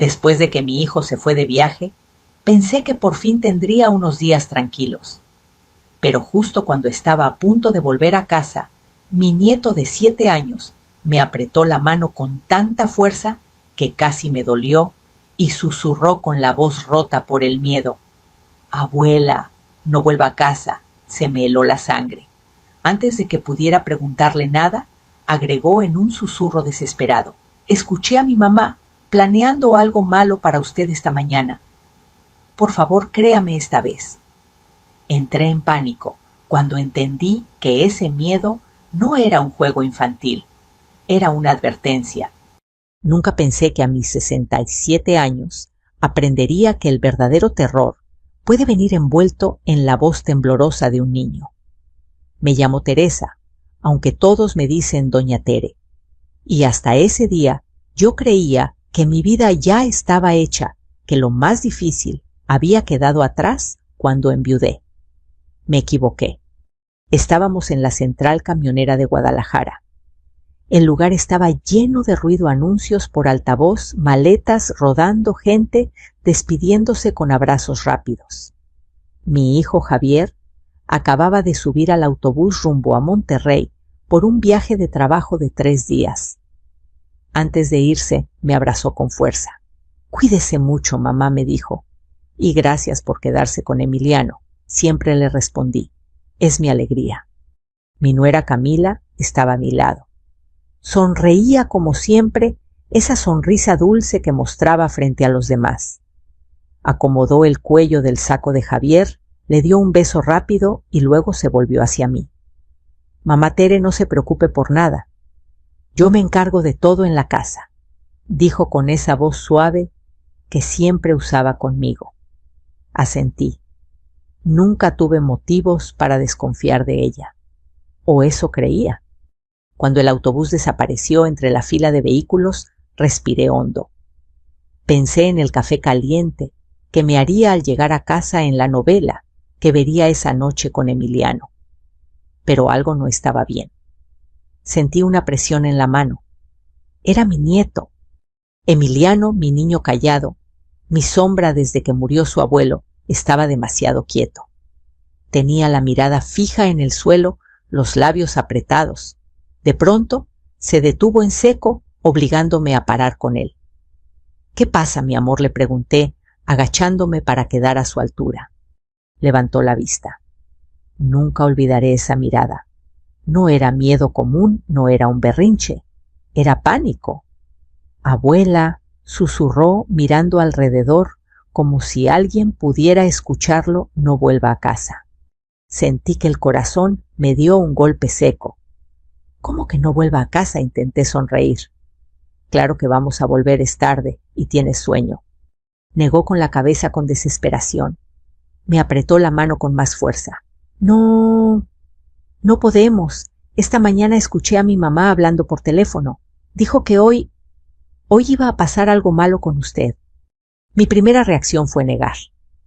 Después de que mi hijo se fue de viaje, pensé que por fin tendría unos días tranquilos. Pero justo cuando estaba a punto de volver a casa, mi nieto de 7 años me apretó la mano con tanta fuerza que casi me dolió y susurró con la voz rota por el miedo: «Abuela, no vuelva a casa», se me heló la sangre. Antes de que pudiera preguntarle nada, agregó en un susurro desesperado: «Escuché a mi mamá planeando algo malo para usted esta mañana. Por favor, créame esta vez». Entré en pánico cuando entendí que ese miedo no era un juego infantil, era una advertencia. Nunca pensé que a mis 67 años aprendería que el verdadero terror puede venir envuelto en la voz temblorosa de un niño. Me llamo Teresa, aunque todos me dicen Doña Tere, y hasta ese día yo creía que mi vida ya estaba hecha, que lo más difícil había quedado atrás cuando enviudé. Me equivoqué. Estábamos en la central camionera de Guadalajara. El lugar estaba lleno de ruido, anuncios por altavoz, maletas rodando, gente despidiéndose con abrazos rápidos. Mi hijo Javier acababa de subir al autobús rumbo a Monterrey por un viaje de trabajo de 3 días. Antes de irse, me abrazó con fuerza. «Cuídese mucho, mamá», me dijo. «Y gracias por quedarse con Emiliano», siempre le respondí. «Es mi alegría». Mi nuera Camila estaba a mi lado. Sonreía como siempre, esa sonrisa dulce que mostraba frente a los demás. Acomodó el cuello del saco de Javier, le dio un beso rápido y luego se volvió hacia mí. «Mamá Tere, no se preocupe por nada. Yo me encargo de todo en la casa», dijo con esa voz suave que siempre usaba conmigo. Asentí. Nunca tuve motivos para desconfiar de ella. O eso creía. Cuando el autobús desapareció entre la fila de vehículos, respiré hondo. Pensé en el café caliente que me haría al llegar a casa, en la novela que vería esa noche con Emiliano. Pero algo no estaba bien. Sentí una presión en la mano. Era mi nieto. Emiliano, mi niño callado, mi sombra desde que murió su abuelo, estaba demasiado quieto. Tenía la mirada fija en el suelo, los labios apretados. De pronto se detuvo en seco, obligándome a parar con él. «¿Qué pasa, mi amor?», le pregunté, agachándome para quedar a su altura. Levantó la vista. Nunca olvidaré esa mirada. No era miedo común, no era un berrinche, era pánico. «Abuela», susurró mirando alrededor como si alguien pudiera escucharlo, «no vuelva a casa». Sentí que el corazón me dio un golpe seco. «¿Cómo que no vuelva a casa?», intenté sonreír. «Claro que vamos a volver, es tarde y tienes sueño». Negó con la cabeza con desesperación. Me apretó la mano con más fuerza. «No, no podemos. Esta mañana escuché a mi mamá hablando por teléfono. Dijo que hoy iba a pasar algo malo con usted». Mi primera reacción fue negar.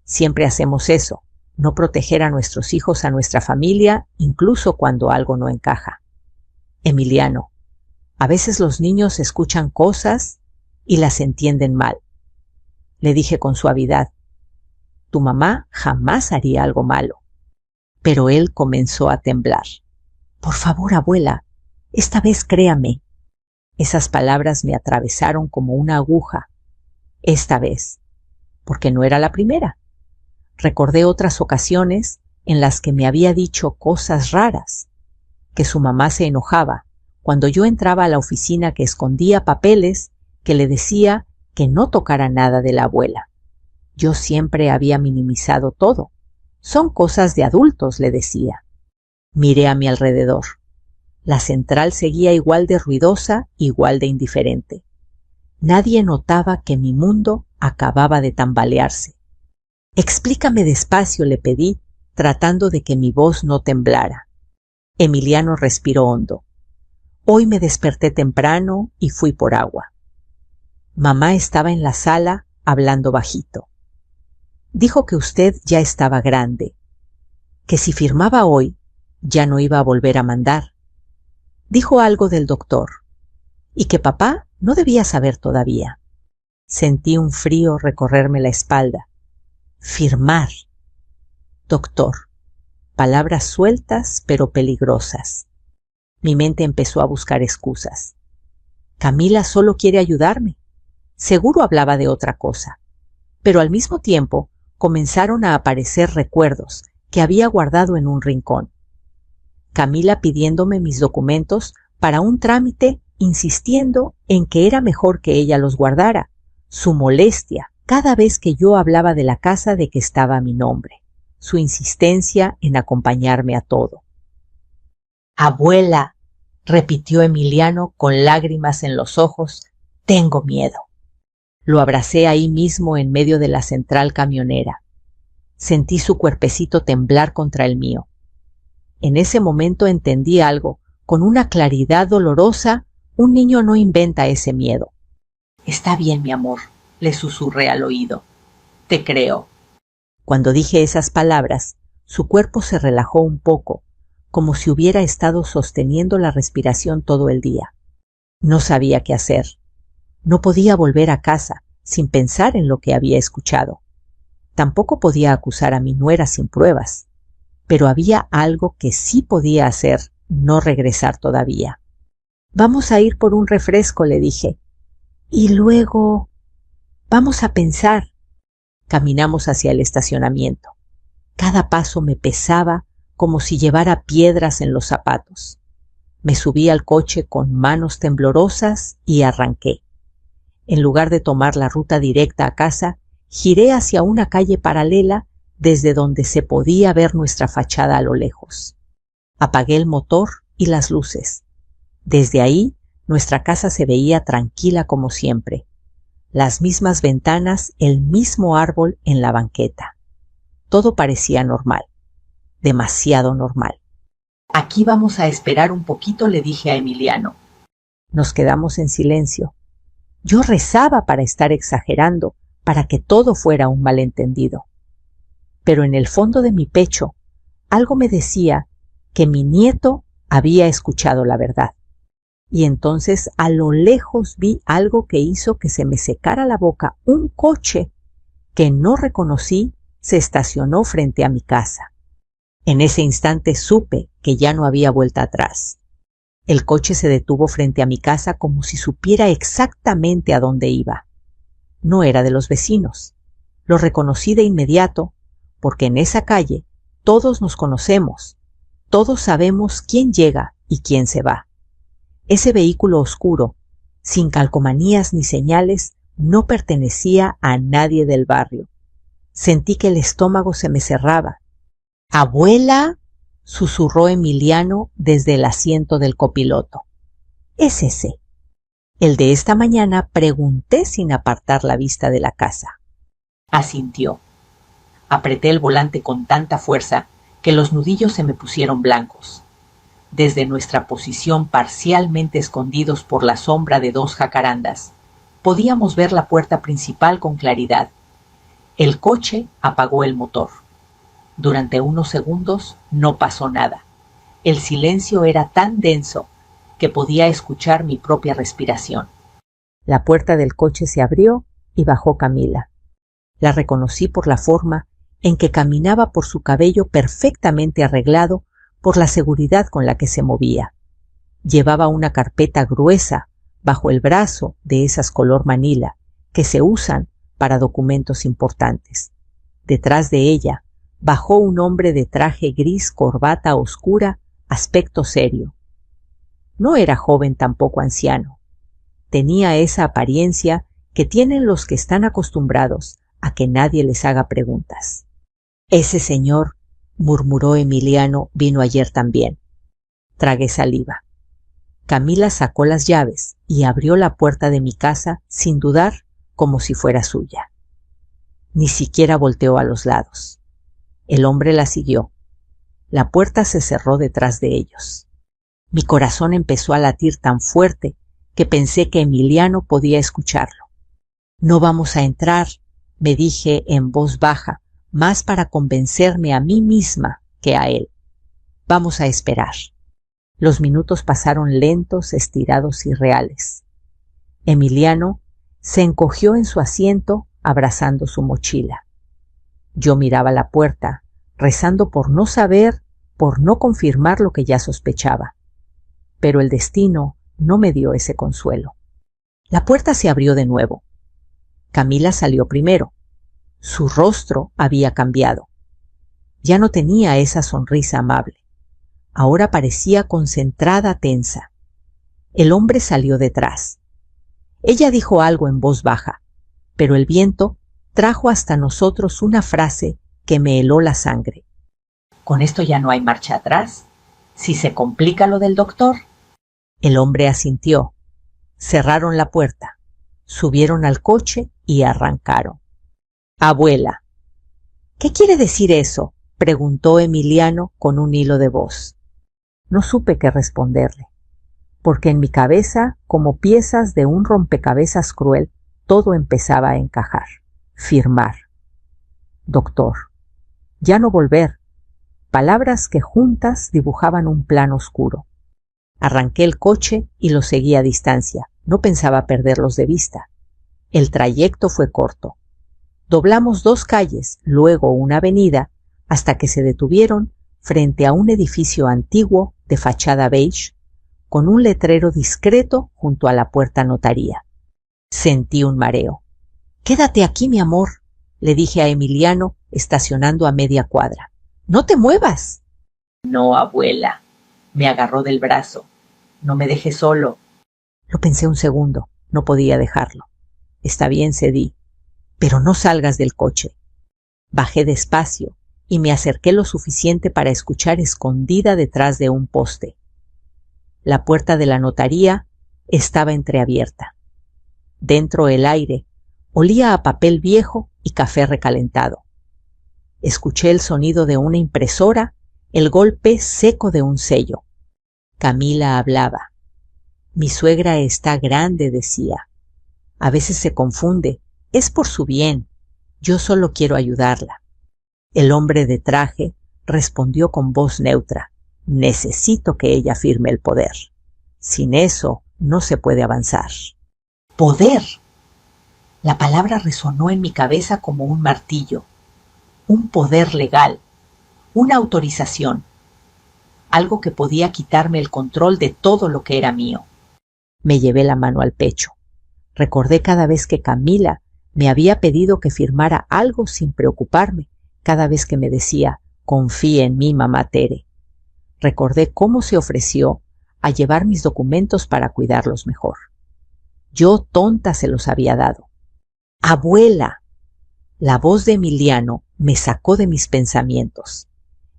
Siempre hacemos eso, no proteger a nuestros hijos, a nuestra familia, incluso cuando algo no encaja. «Emiliano, a veces los niños escuchan cosas y las entienden mal», le dije con suavidad. «Tu mamá jamás haría algo malo». Pero él comenzó a temblar. «Por favor, abuela, esta vez créame». Esas palabras me atravesaron como una aguja. Esta vez, porque no era la primera. Recordé otras ocasiones en las que me había dicho cosas raras, que su mamá se enojaba cuando yo entraba a la oficina, que escondía papeles, que le decía que no tocara nada de la abuela. Yo siempre había minimizado todo. «Son cosas de adultos», le decía. Miré a mi alrededor. La central seguía igual de ruidosa, igual de indiferente. Nadie notaba que mi mundo acababa de tambalearse. «Explícame despacio», le pedí, tratando de que mi voz no temblara. Emiliano respiró hondo. «Hoy me desperté temprano y fui por agua». Mamá estaba en la sala hablando bajito. «Dijo que usted ya estaba grande, que si firmaba hoy ya no iba a volver a mandar. Dijo algo del doctor y que papá no debía saber todavía». Sentí un frío recorrerme la espalda. Firmar. Doctor. Palabras sueltas pero peligrosas. Mi mente empezó a buscar excusas. Camila solo quiere ayudarme. Seguro hablaba de otra cosa. Pero al mismo tiempo comenzaron a aparecer recuerdos que había guardado en un rincón. Camila pidiéndome mis documentos para un trámite, insistiendo en que era mejor que ella los guardara. Su molestia cada vez que yo hablaba de la casa de que estaba mi nombre. Su insistencia en acompañarme a todo. Abuela, repitió Emiliano con lágrimas en los ojos, tengo miedo. Lo abracé ahí mismo en medio de la central camionera. Sentí su cuerpecito temblar contra el mío. En ese momento entendí algo. Con una claridad dolorosa, un niño no inventa ese miedo. Está bien, mi amor, le susurré al oído. Te creo. Cuando dije esas palabras, su cuerpo se relajó un poco, como si hubiera estado sosteniendo la respiración todo el día. No sabía qué hacer. No podía volver a casa sin pensar en lo que había escuchado. Tampoco podía acusar a mi nuera sin pruebas. Pero había algo que sí podía hacer, no regresar todavía. Vamos a ir por un refresco, le dije. Y luego... Vamos a pensar. Caminamos hacia el estacionamiento. Cada paso me pesaba como si llevara piedras en los zapatos. Me subí al coche con manos temblorosas y arranqué. En lugar de tomar la ruta directa a casa, giré hacia una calle paralela desde donde se podía ver nuestra fachada a lo lejos. Apagué el motor y las luces. Desde ahí, nuestra casa se veía tranquila como siempre. Las mismas ventanas, el mismo árbol en la banqueta. Todo parecía normal. Demasiado normal. Aquí vamos a esperar un poquito, le dije a Emiliano. Nos quedamos en silencio. Yo rezaba para estar exagerando, para que todo fuera un malentendido. Pero en el fondo de mi pecho, algo me decía que mi nieto había escuchado la verdad. Y entonces a lo lejos vi algo que hizo que se me secara la boca. Un coche que no reconocí se estacionó frente a mi casa. En ese instante supe que ya no había vuelta atrás. El coche se detuvo frente a mi casa como si supiera exactamente a dónde iba. No era de los vecinos. Lo reconocí de inmediato, porque en esa calle todos nos conocemos, todos sabemos quién llega y quién se va. Ese vehículo oscuro, sin calcomanías ni señales, no pertenecía a nadie del barrio. Sentí que el estómago se me cerraba. «¡Abuela!», susurró Emiliano desde el asiento del copiloto. «Es ese». El de esta mañana, pregunté sin apartar la vista de la casa. Asintió. Apreté el volante con tanta fuerza que los nudillos se me pusieron blancos. Desde nuestra posición parcialmente escondidos por la sombra de dos jacarandas, podíamos ver la puerta principal con claridad. El coche apagó el motor. Durante unos segundos no pasó nada. El silencio era tan denso que podía escuchar mi propia respiración. La puerta del coche se abrió y bajó Camila. La reconocí por la forma en que caminaba, por su cabello perfectamente arreglado, por la seguridad con la que se movía. Llevaba una carpeta gruesa bajo el brazo, de esas color manila, que se usan para documentos importantes. Detrás de ella bajó un hombre de traje gris, corbata oscura, aspecto serio. No era joven, tampoco anciano. Tenía esa apariencia que tienen los que están acostumbrados a que nadie les haga preguntas. «Ese señor», murmuró Emiliano, «vino ayer también». Tragué saliva. Camila sacó las llaves y abrió la puerta de mi casa sin dudar, como si fuera suya. Ni siquiera volteó a los lados. El hombre la siguió. La puerta se cerró detrás de ellos. Mi corazón empezó a latir tan fuerte que pensé que Emiliano podía escucharlo. «No vamos a entrar», me dije en voz baja, más para convencerme a mí misma que a él. «Vamos a esperar». Los minutos pasaron lentos, estirados y reales. Emiliano Se encogió en su asiento, abrazando su mochila. Yo miraba la puerta, rezando por no saber, por no confirmar lo que ya sospechaba. Pero el destino no me dio ese consuelo. La puerta se abrió de nuevo. Camila salió primero. Su rostro había cambiado. Ya no tenía esa sonrisa amable. Ahora parecía concentrada, tensa. El hombre salió detrás. Ella dijo algo en voz baja, pero el viento trajo hasta nosotros una frase que me heló la sangre. ¿Con esto ya no hay marcha atrás? ¿Si se complica lo del doctor? El hombre asintió. Cerraron la puerta, subieron al coche y arrancaron. Abuela. ¿Qué quiere decir eso?, preguntó Emiliano con un hilo de voz. No supe qué responderle, porque en mi cabeza, como piezas de un rompecabezas cruel, todo empezaba a encajar. Firmar. Doctor. Ya no volver. Palabras que juntas dibujaban un plano oscuro. Arranqué el coche y lo seguí a distancia. No pensaba perderlos de vista. El trayecto fue corto. Doblamos 2 calles, luego una avenida, hasta que se detuvieron frente a un edificio antiguo de fachada beige, con un letrero discreto junto a la puerta notaría. Sentí un mareo. «Quédate aquí, mi amor», le dije a Emiliano, estacionando a media cuadra. «¡No te muevas!». «No, abuela», me agarró del brazo. «No me dejes solo». Lo pensé un segundo, no podía dejarlo. «Está bien», cedí, «pero no salgas del coche». Bajé despacio y me acerqué lo suficiente para escuchar escondida detrás de un poste. La puerta de la notaría estaba entreabierta. Dentro el aire olía a papel viejo y café recalentado. Escuché el sonido de una impresora, el golpe seco de un sello. Camila hablaba. «Mi suegra está grande», decía. «A veces se confunde. Es por su bien. Yo solo quiero ayudarla». El hombre de traje respondió con voz neutra. «Necesito que ella firme el poder. Sin eso no se puede avanzar». «¡Poder!». La palabra resonó en mi cabeza como un martillo. Un poder legal, una autorización, algo que podía quitarme el control de todo lo que era mío. Me llevé la mano al pecho. Recordé cada vez que Camila me había pedido que firmara algo sin preocuparme, cada vez que me decía «confíe en mí, mamá Tere». Recordé cómo se ofreció a llevar mis documentos para cuidarlos mejor. Yo, tonta, se los había dado. «Abuela». La voz de Emiliano me sacó de mis pensamientos.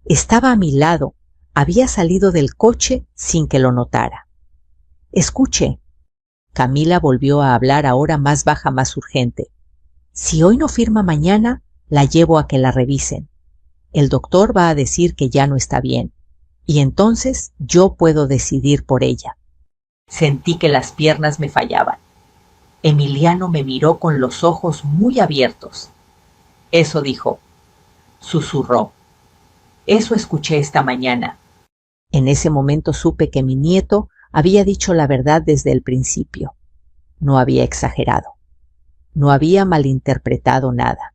Estaba a mi lado, había salido del coche sin que lo notara. «Escuche». Camila volvió a hablar, ahora más baja, más urgente. «Si hoy no firma mañana, la llevo a que la revisen. El doctor va a decir que ya no está bien, y entonces yo puedo decidir por ella». Sentí que las piernas me fallaban. Emiliano me miró con los ojos muy abiertos. «Eso dijo», susurró. «Eso escuché esta mañana». En ese momento supe que mi nieto había dicho la verdad desde el principio. No había exagerado. No había malinterpretado nada.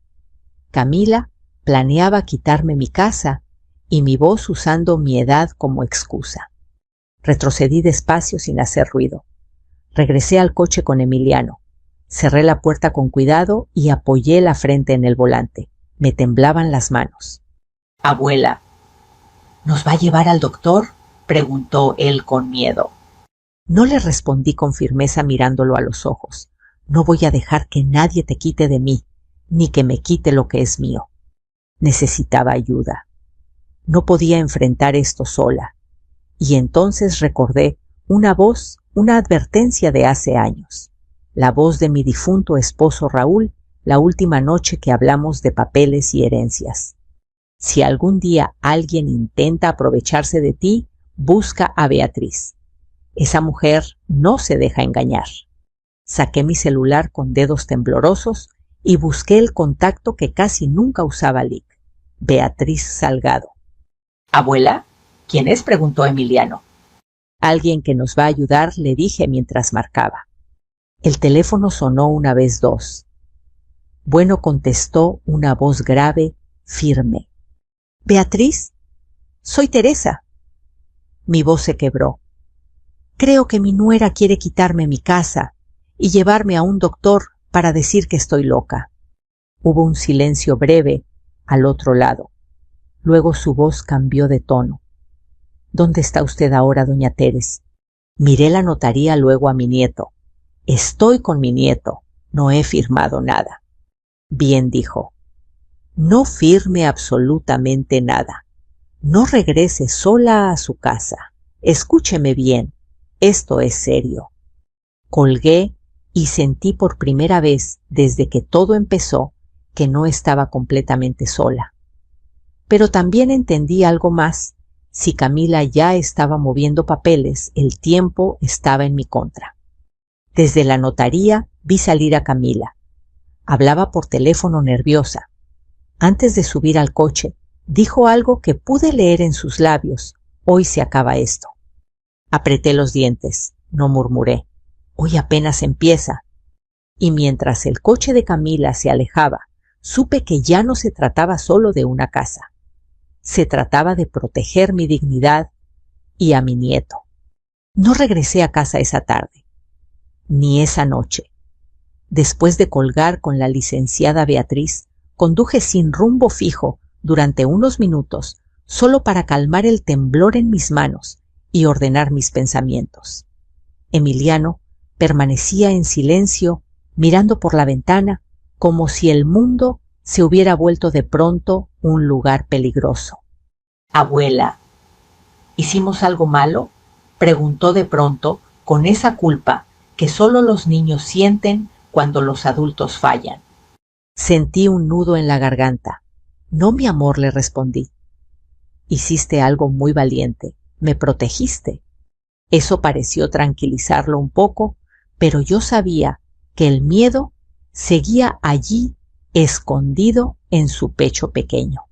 Camila planeaba quitarme mi casa y mi voz usando mi edad como excusa. Retrocedí despacio sin hacer ruido. Regresé al coche con Emiliano. Cerré la puerta con cuidado y apoyé la frente en el volante. Me temblaban las manos. «Abuela, ¿nos va a llevar al doctor?», preguntó él con miedo. No le respondí con firmeza mirándolo a los ojos. «No voy a dejar que nadie te quite de mí, ni que me quite lo que es mío». Necesitaba ayuda. No podía enfrentar esto sola. Y entonces recordé una voz, una advertencia de hace años. La voz de mi difunto esposo Raúl, la última noche que hablamos de papeles y herencias. «Si algún día alguien intenta aprovecharse de ti, busca a Beatriz. Esa mujer no se deja engañar». Saqué mi celular con dedos temblorosos y busqué el contacto que casi nunca usaba Lic. Beatriz Salgado. «¿Abuela? ¿Quién es?», preguntó Emiliano. «Alguien que nos va a ayudar», le dije mientras marcaba. El teléfono sonó una vez dos. Bueno, contestó una voz grave, firme. —¿Beatriz? Soy Teresa. Mi voz se quebró. Creo que mi nuera quiere quitarme mi casa y llevarme a un doctor para decir que estoy loca. Hubo un silencio breve al otro lado. Luego su voz cambió de tono. —¿Dónde está usted ahora, doña Teres? Miré la notaría luego a mi nieto. Estoy con mi nieto. No he firmado nada. Bien, dijo. No firme absolutamente nada. No regrese sola a su casa. Escúcheme bien. Esto es serio. Colgué y sentí por primera vez desde que todo empezó que no estaba completamente sola. Pero también entendí algo más. Si Camila ya estaba moviendo papeles, el tiempo estaba en mi contra. Desde la notaría vi salir a Camila. Hablaba por teléfono nerviosa. Antes de subir al coche, dijo algo que pude leer en sus labios. Hoy se acaba esto. Apreté los dientes. No murmuré. Hoy apenas empieza. Y mientras el coche de Camila se alejaba, supe que ya no se trataba solo de una casa. Se trataba de proteger mi dignidad y a mi nieto. No regresé a casa esa tarde, ni esa noche. Después de colgar con la licenciada Beatriz, conduje sin rumbo fijo durante unos minutos, solo para calmar el temblor en mis manos y ordenar mis pensamientos. Emiliano permanecía en silencio, mirando por la ventana, como si el mundo se hubiera vuelto de pronto un lugar peligroso. —Abuela, ¿hicimos algo malo? Preguntó de pronto, con esa culpa que solo los niños sienten cuando los adultos fallan. Sentí un nudo en la garganta. —No, mi amor —le respondí—. Hiciste algo muy valiente. Me protegiste. Eso pareció tranquilizarlo un poco, pero yo sabía que el miedo seguía allí, escondido en su pecho pequeño.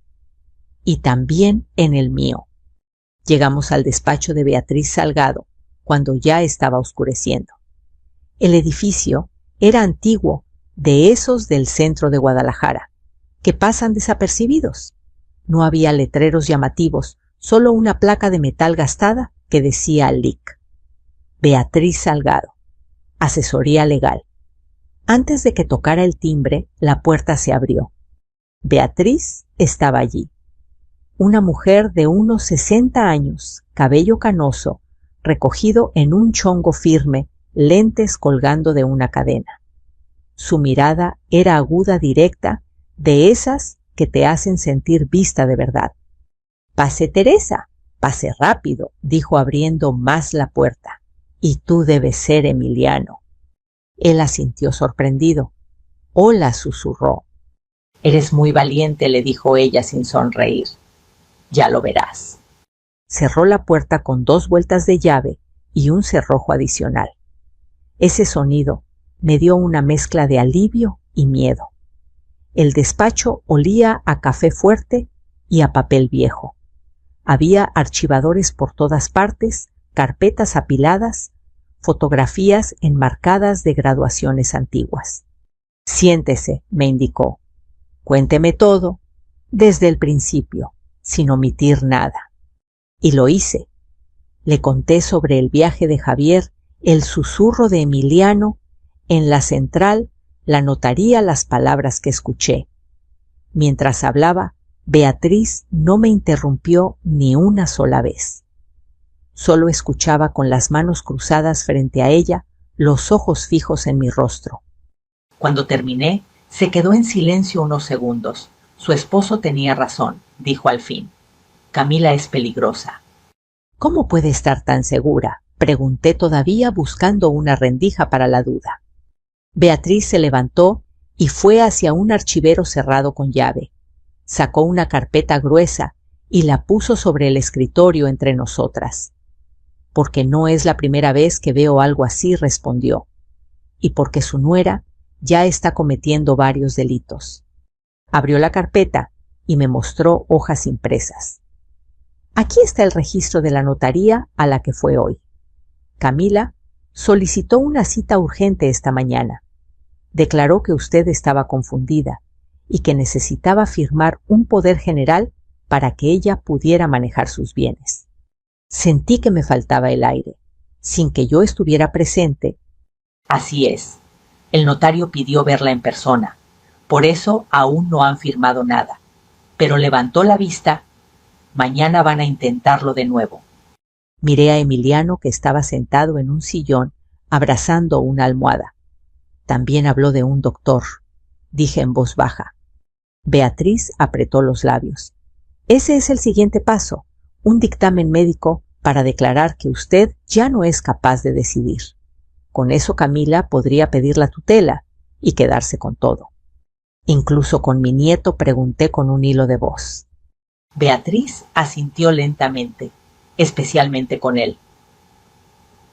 Y también en el mío. Llegamos al despacho de Beatriz Salgado, cuando ya estaba oscureciendo. El edificio era antiguo, de esos del centro de Guadalajara, que pasan desapercibidos. No había letreros llamativos, solo una placa de metal gastada que decía LIC. Beatriz Salgado, asesoría legal. Antes de que tocara el timbre, la puerta se abrió. Beatriz estaba allí. Una mujer de unos 60 años, cabello canoso, recogido en un chongo firme, lentes colgando de una cadena. Su mirada era aguda, directa, de esas que te hacen sentir vista de verdad. —Pase, Teresa, pase rápido —dijo abriendo más la puerta—. Y tú debes ser Emiliano. Él asintió sorprendido. —Hola —susurró. —Eres muy valiente —le dijo ella sin sonreír—. Ya lo verás. Cerró la puerta con 2 vueltas de llave y un cerrojo adicional. Ese sonido me dio una mezcla de alivio y miedo. El despacho olía a café fuerte y a papel viejo. Había archivadores por todas partes, carpetas apiladas, fotografías enmarcadas de graduaciones antiguas. —Siéntese —me indicó—. Cuénteme todo, desde el principio, sin omitir nada. Y lo hice. Le conté sobre el viaje de Javier, el susurro de Emiliano, en la central, la notaría, las palabras que escuché. Mientras hablaba, Beatriz no me interrumpió ni una sola vez. Solo escuchaba con las manos cruzadas frente a ella, los ojos fijos en mi rostro. Cuando terminé, se quedó en silencio unos segundos. Su esposo tenía razón, dijo al fin. Camila es peligrosa. —¿Cómo puede estar tan segura? Pregunté todavía buscando una rendija para la duda. Beatriz se levantó y fue hacia un archivero cerrado con llave. Sacó una carpeta gruesa y la puso sobre el escritorio entre nosotras. —Porque no es la primera vez que veo algo así —respondió—, y porque su nuera ya está cometiendo varios delitos. Abrió la carpeta y me mostró hojas impresas. Aquí está el registro de la notaría a la que fue hoy. Camila solicitó una cita urgente esta mañana. Declaró que usted estaba confundida y que necesitaba firmar un poder general para que ella pudiera manejar sus bienes. Sentí que me faltaba el aire. Sin que yo estuviera presente. Así es. El notario pidió verla en persona. Por eso aún no han firmado nada. Pero levantó la vista. Mañana van a intentarlo de nuevo. Miré a Emiliano, que estaba sentado en un sillón, abrazando una almohada. También habló de un doctor, dije en voz baja. Beatriz apretó los labios. Ese es el siguiente paso, un dictamen médico para declarar que usted ya no es capaz de decidir. Con eso Camila podría pedir la tutela y quedarse con todo. Incluso con mi nieto pregunté con un hilo de voz. Beatriz asintió lentamente, especialmente con él.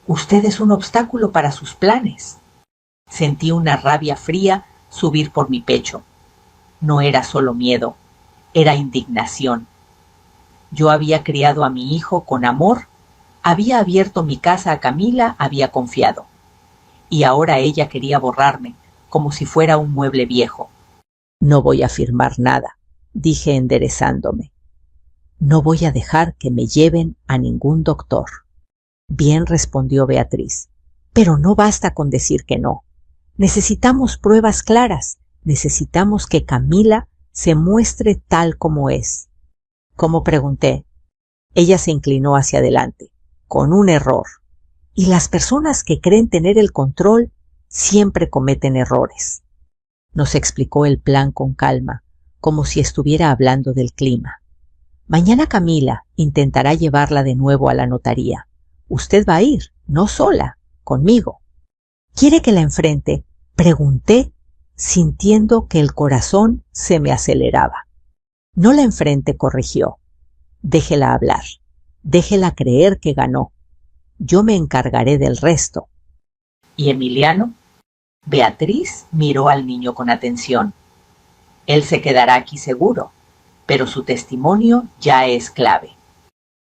Usted es un obstáculo para sus planes. Sentí una rabia fría subir por mi pecho. No era solo miedo, era indignación. Yo había criado a mi hijo con amor, había abierto mi casa a Camila, había confiado. Y ahora ella quería borrarme, como si fuera un mueble viejo. No voy a firmar nada, dije enderezándome. No voy a dejar que me lleven a ningún doctor. Bien, respondió Beatriz, pero no basta con decir que no. Necesitamos pruebas claras, necesitamos que Camila se muestre tal como es. ¿Cómo? Pregunté. Ella se inclinó hacia adelante, con un error. Y las personas que creen tener el control siempre cometen errores. Nos explicó el plan con calma, como si estuviera hablando del clima. Mañana Camila intentará llevarla de nuevo a la notaría. Usted va a ir, no sola, conmigo. ¿Quiere que la enfrente? Pregunté, sintiendo que el corazón se me aceleraba. No la enfrente, corrigió. Déjela hablar. Déjela creer que ganó. Yo me encargaré del resto. ¿Y Emiliano? Beatriz miró al niño con atención. Él se quedará aquí seguro, pero su testimonio ya es clave.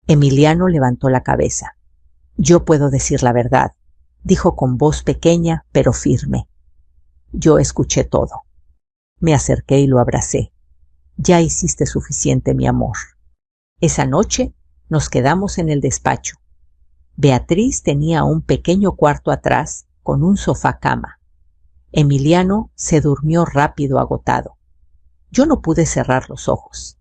Emiliano levantó la cabeza. Yo puedo decir la verdad, dijo con voz pequeña pero firme. Yo escuché todo. Me acerqué y lo abracé. Ya hiciste suficiente, mi amor. Esa noche nos quedamos en el despacho. Beatriz tenía un pequeño cuarto atrás con un sofá-cama. Emiliano se durmió rápido, agotado. Yo no pude cerrar los ojos.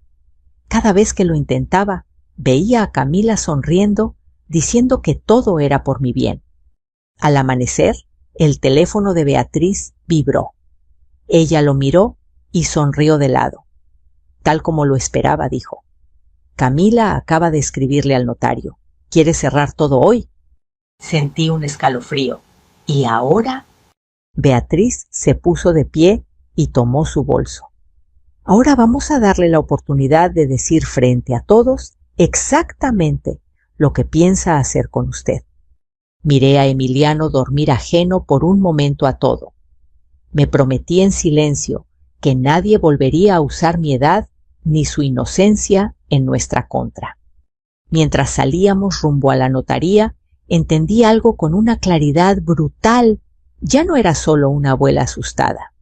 Cada vez que lo intentaba, veía a Camila sonriendo, diciendo que todo era por mi bien. Al amanecer, el teléfono de Beatriz vibró. Ella lo miró y sonrió de lado. Tal como lo esperaba, dijo. Camila acaba de escribirle al notario. ¿Quiere cerrar todo hoy? Sentí un escalofrío. ¿Y ahora? Beatriz se puso de pie y tomó su bolso. Ahora vamos a darle la oportunidad de decir frente a todos exactamente lo que piensa hacer con usted. Miré a Emiliano dormir ajeno por un momento a todo. Me prometí en silencio que nadie volvería a usar mi edad ni su inocencia en nuestra contra. Mientras salíamos rumbo a la notaría, entendí algo con una claridad brutal. Ya no era solo una abuela asustada.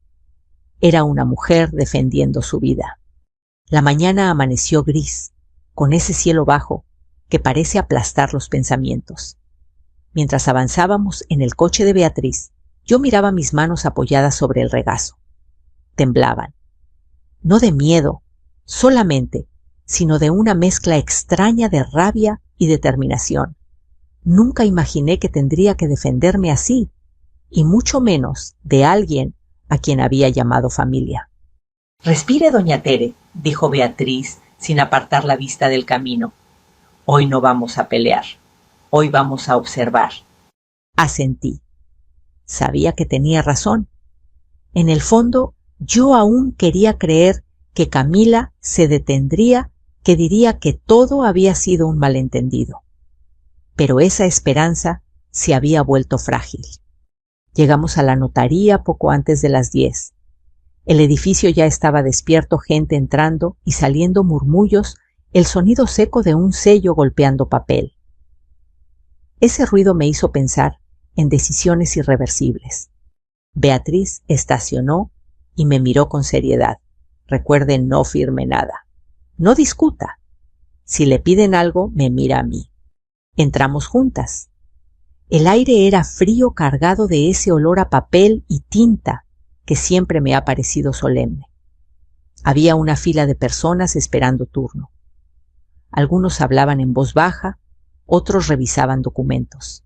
Era una mujer defendiendo su vida. La mañana amaneció gris, con ese cielo bajo que parece aplastar los pensamientos. Mientras avanzábamos en el coche de Beatriz, yo miraba mis manos apoyadas sobre el regazo. Temblaban. No de miedo, solamente, sino de una mezcla extraña de rabia y determinación. Nunca imaginé que tendría que defenderme así, y mucho menos de alguien a quien había llamado familia. Respire, doña Tere, dijo Beatriz, sin apartar la vista del camino. Hoy no vamos a pelear. Hoy vamos a observar. Asentí. Sabía que tenía razón. En el fondo, yo aún quería creer que Camila se detendría, que diría que todo había sido un malentendido. Pero esa esperanza se había vuelto frágil. Llegamos a la notaría poco antes de las 10. El edificio ya estaba despierto, gente entrando y saliendo, murmullos, el sonido seco de un sello golpeando papel. Ese ruido me hizo pensar en decisiones irreversibles. Beatriz estacionó y me miró con seriedad. Recuerde, no firme nada. No discuta. Si le piden algo, me mira a mí. Entramos juntas. El aire era frío, cargado de ese olor a papel y tinta que siempre me ha parecido solemne. Había una fila de personas esperando turno. Algunos hablaban en voz baja, otros revisaban documentos.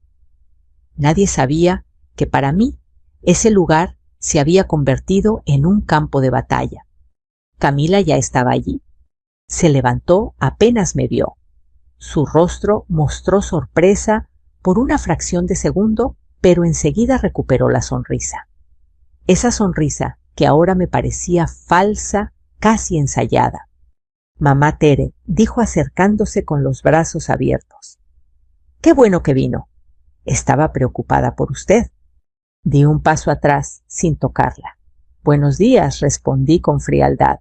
Nadie sabía que para mí ese lugar se había convertido en un campo de batalla. Camila ya estaba allí. Se levantó apenas me vio. Su rostro mostró sorpresa por una fracción de segundo, pero enseguida recuperó la sonrisa. Esa sonrisa que ahora me parecía falsa, casi ensayada. Mamá Tere dijo acercándose con los brazos abiertos. «Qué bueno que vino. Estaba preocupada por usted». Di un paso atrás sin tocarla. «Buenos días», respondí con frialdad.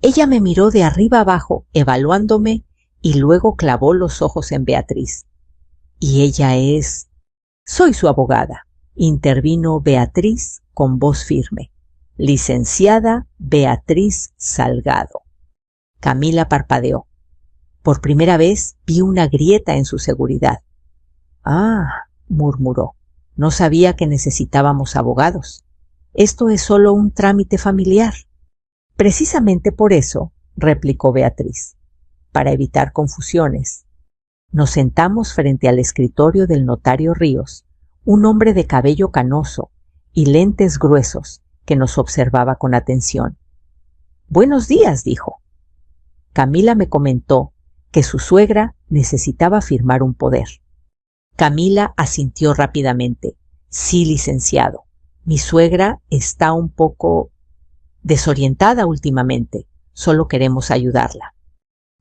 Ella me miró de arriba abajo, evaluándome, y luego clavó los ojos en Beatriz. «¿Y ella es...?» «Soy su abogada», intervino Beatriz con voz firme. «Licenciada Beatriz Salgado». Camila parpadeó. Por primera vez vi una grieta en su seguridad. «Ah», murmuró, «no sabía que necesitábamos abogados. Esto es solo un trámite familiar». «Precisamente por eso», replicó Beatriz, «para evitar confusiones». Nos sentamos frente al escritorio del notario Ríos, un hombre de cabello canoso y lentes gruesos que nos observaba con atención. «Buenos días», dijo. Camila me comentó que su suegra necesitaba firmar un poder. Camila asintió rápidamente. «Sí, licenciado. Mi suegra está un poco desorientada últimamente. Solo queremos ayudarla».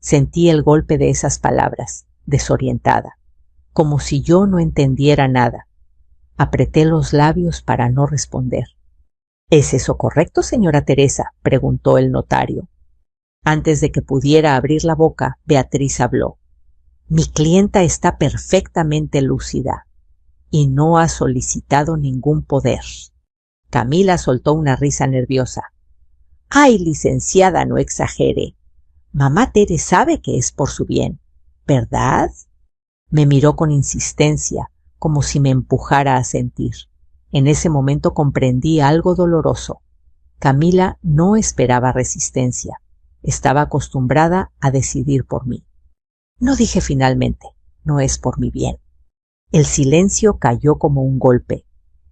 Sentí el golpe de esas palabras, desorientada, como si yo no entendiera nada. Apreté los labios para no responder. «¿Es eso correcto, señora Teresa?», preguntó el notario. Antes de que pudiera abrir la boca, Beatriz habló. «Mi clienta está perfectamente lúcida y no ha solicitado ningún poder». Camila soltó una risa nerviosa. «Ay, licenciada, no exagere. Mamá Tere sabe que es por su bien, ¿verdad?». Me miró con insistencia, como si me empujara a sentir. En ese momento comprendí algo doloroso. Camila no esperaba resistencia. Estaba acostumbrada a decidir por mí. No dije finalmente, «no es por mi bien». El silencio cayó como un golpe.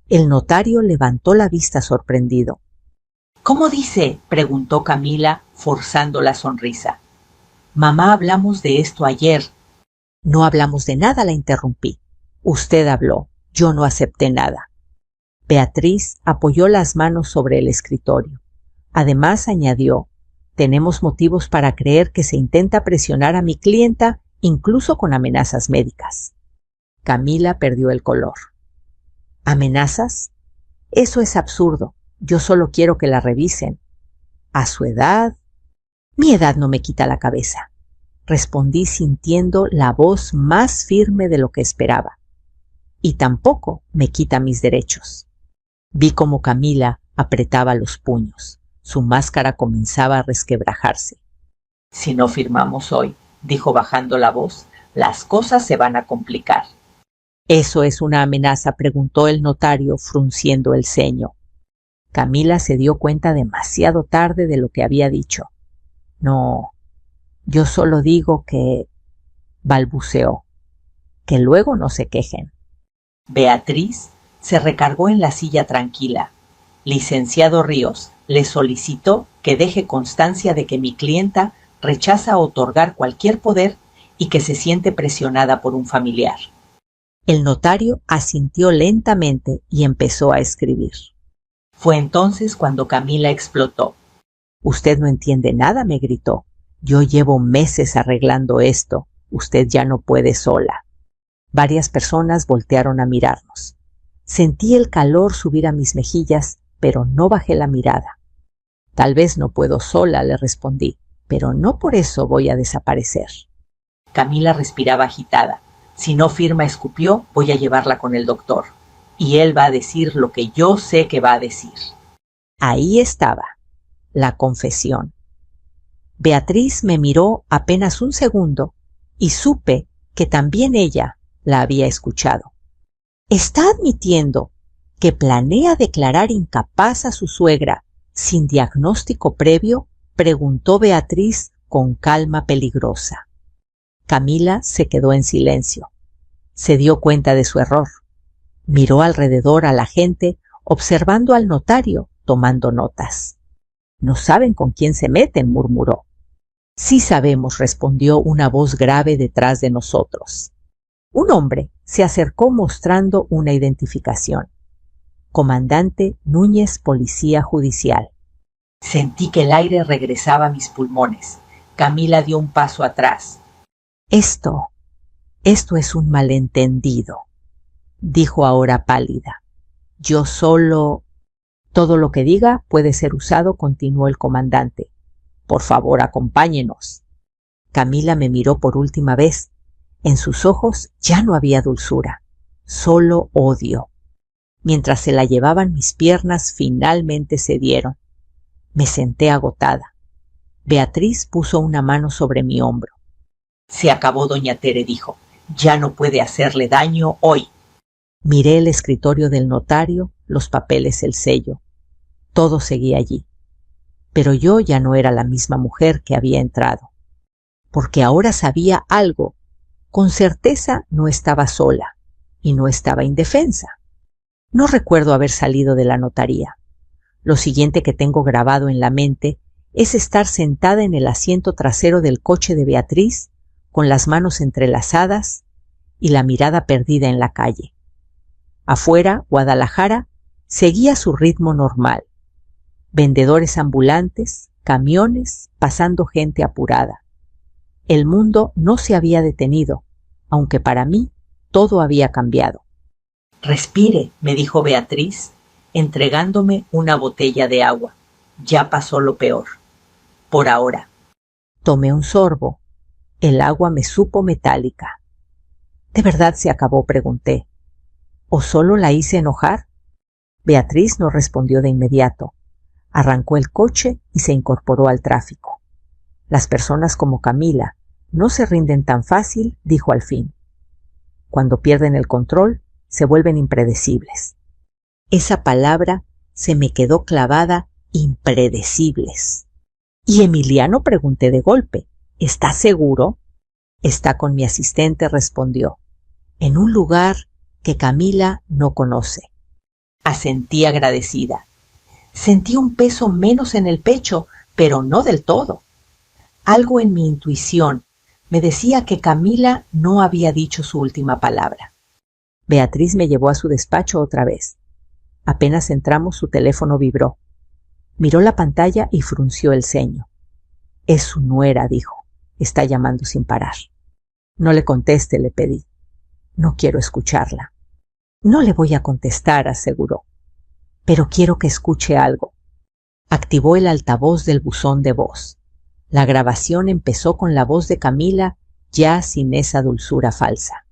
El notario levantó la vista sorprendido. «¿Cómo dice?», preguntó Camila, forzando la sonrisa. «Mamá, hablamos de esto ayer». «No hablamos de nada», la interrumpí. «Usted habló, yo no acepté nada». Beatriz apoyó las manos sobre el escritorio. Además añadió, «tenemos motivos para creer que se intenta presionar a mi clienta, incluso con amenazas médicas». Camila perdió el color. «¿Amenazas? Eso es absurdo. Yo solo quiero que la revisen». «¿A su edad?» «Mi edad no me quita la cabeza», respondí sintiendo la voz más firme de lo que esperaba. «Y tampoco me quita mis derechos». Vi cómo Camila apretaba los puños. Su máscara comenzaba a resquebrajarse. «Si no firmamos hoy», dijo bajando la voz, «las cosas se van a complicar». «¿Eso es una amenaza?», preguntó el notario, frunciendo el ceño. Camila se dio cuenta demasiado tarde de lo que había dicho. «No, yo solo digo que...», balbuceó, «que luego no se quejen». Beatriz se recargó en la silla tranquila. «Licenciado Ríos, le solicitó que deje constancia de que mi clienta rechaza otorgar cualquier poder y que se siente presionada por un familiar». El notario asintió lentamente y empezó a escribir. Fue entonces cuando Camila explotó. «Usted no entiende nada», me gritó. «Yo llevo meses arreglando esto. Usted ya no puede sola». Varias personas voltearon a mirarnos. Sentí el calor subir a mis mejillas, pero no bajé la mirada. «Tal vez no puedo sola», le respondí, «pero no por eso voy a desaparecer». Camila respiraba agitada. «Si no firma», escupió, «voy a llevarla con el doctor». y él va a decir lo que yo sé que va a decir. Ahí estaba, la confesión. Beatriz me miró apenas un segundo y supe que también ella la había escuchado. ¿Está admitiendo que planea declarar incapaz a su suegra sin diagnóstico previo?, preguntó Beatriz con calma peligrosa. Camila se quedó en silencio. Se dio cuenta de su error. Miró alrededor a la gente, observando al notario, tomando notas. «No saben con quién se meten», murmuró. «Sí sabemos», respondió una voz grave detrás de nosotros. Un hombre se acercó mostrando una identificación. Comandante Núñez, Policía Judicial. Sentí que el aire regresaba a mis pulmones. Camila dio un paso atrás. Esto es un malentendido», dijo ahora pálida. «Yo solo...». «Todo lo que diga puede ser usado», continuó el comandante. «Por favor, acompáñenos». Camila me miró por última vez. En sus ojos ya no había dulzura, solo odio. Mientras se la llevaban, mis piernas finalmente cedieron. Me senté agotada. Beatriz puso una mano sobre mi hombro. «Se acabó, doña Tere», dijo. «Ya no puede hacerle daño hoy». Miré el escritorio del notario, los papeles, el sello. Todo seguía allí. Pero yo ya no era la misma mujer que había entrado. Porque ahora sabía algo. Con certeza no estaba sola y no estaba indefensa. No recuerdo haber salido de la notaría. Lo siguiente que tengo grabado en la mente es estar sentada en el asiento trasero del coche de Beatriz, con las manos entrelazadas y la mirada perdida en la calle. Afuera, Guadalajara seguía su ritmo normal. Vendedores ambulantes, camiones, pasando gente apurada. El mundo no se había detenido, aunque para mí todo había cambiado. «Respire», me dijo Beatriz, entregándome una botella de agua. «Ya pasó lo peor. Por ahora». Tomé un sorbo. El agua me supo metálica. «¿De verdad se acabó?», pregunté. «¿O solo la hice enojar?». Beatriz no respondió de inmediato. Arrancó el coche y se incorporó al tráfico. «Las personas como Camila no se rinden tan fácil», dijo al fin. «Cuando pierden el control, se vuelven impredecibles». Esa palabra se me quedó clavada, impredecibles. «¿Y Emiliano?», pregunté de golpe. «¿Estás seguro?». «Está con mi asistente», respondió. «En un lugar que Camila no conoce». Asentí agradecida. Sentí un peso menos en el pecho, pero no del todo. Algo en mi intuición me decía que Camila no había dicho su última palabra. Beatriz me llevó a su despacho otra vez. Apenas entramos, su teléfono vibró. Miró la pantalla y frunció el ceño. «Es su nuera», dijo. «Está llamando sin parar». «No le conteste», le pedí. «No quiero escucharla». «No le voy a contestar», aseguró. «Pero quiero que escuche algo». Activó el altavoz del buzón de voz. La grabación empezó con la voz de Camila, ya sin esa dulzura falsa.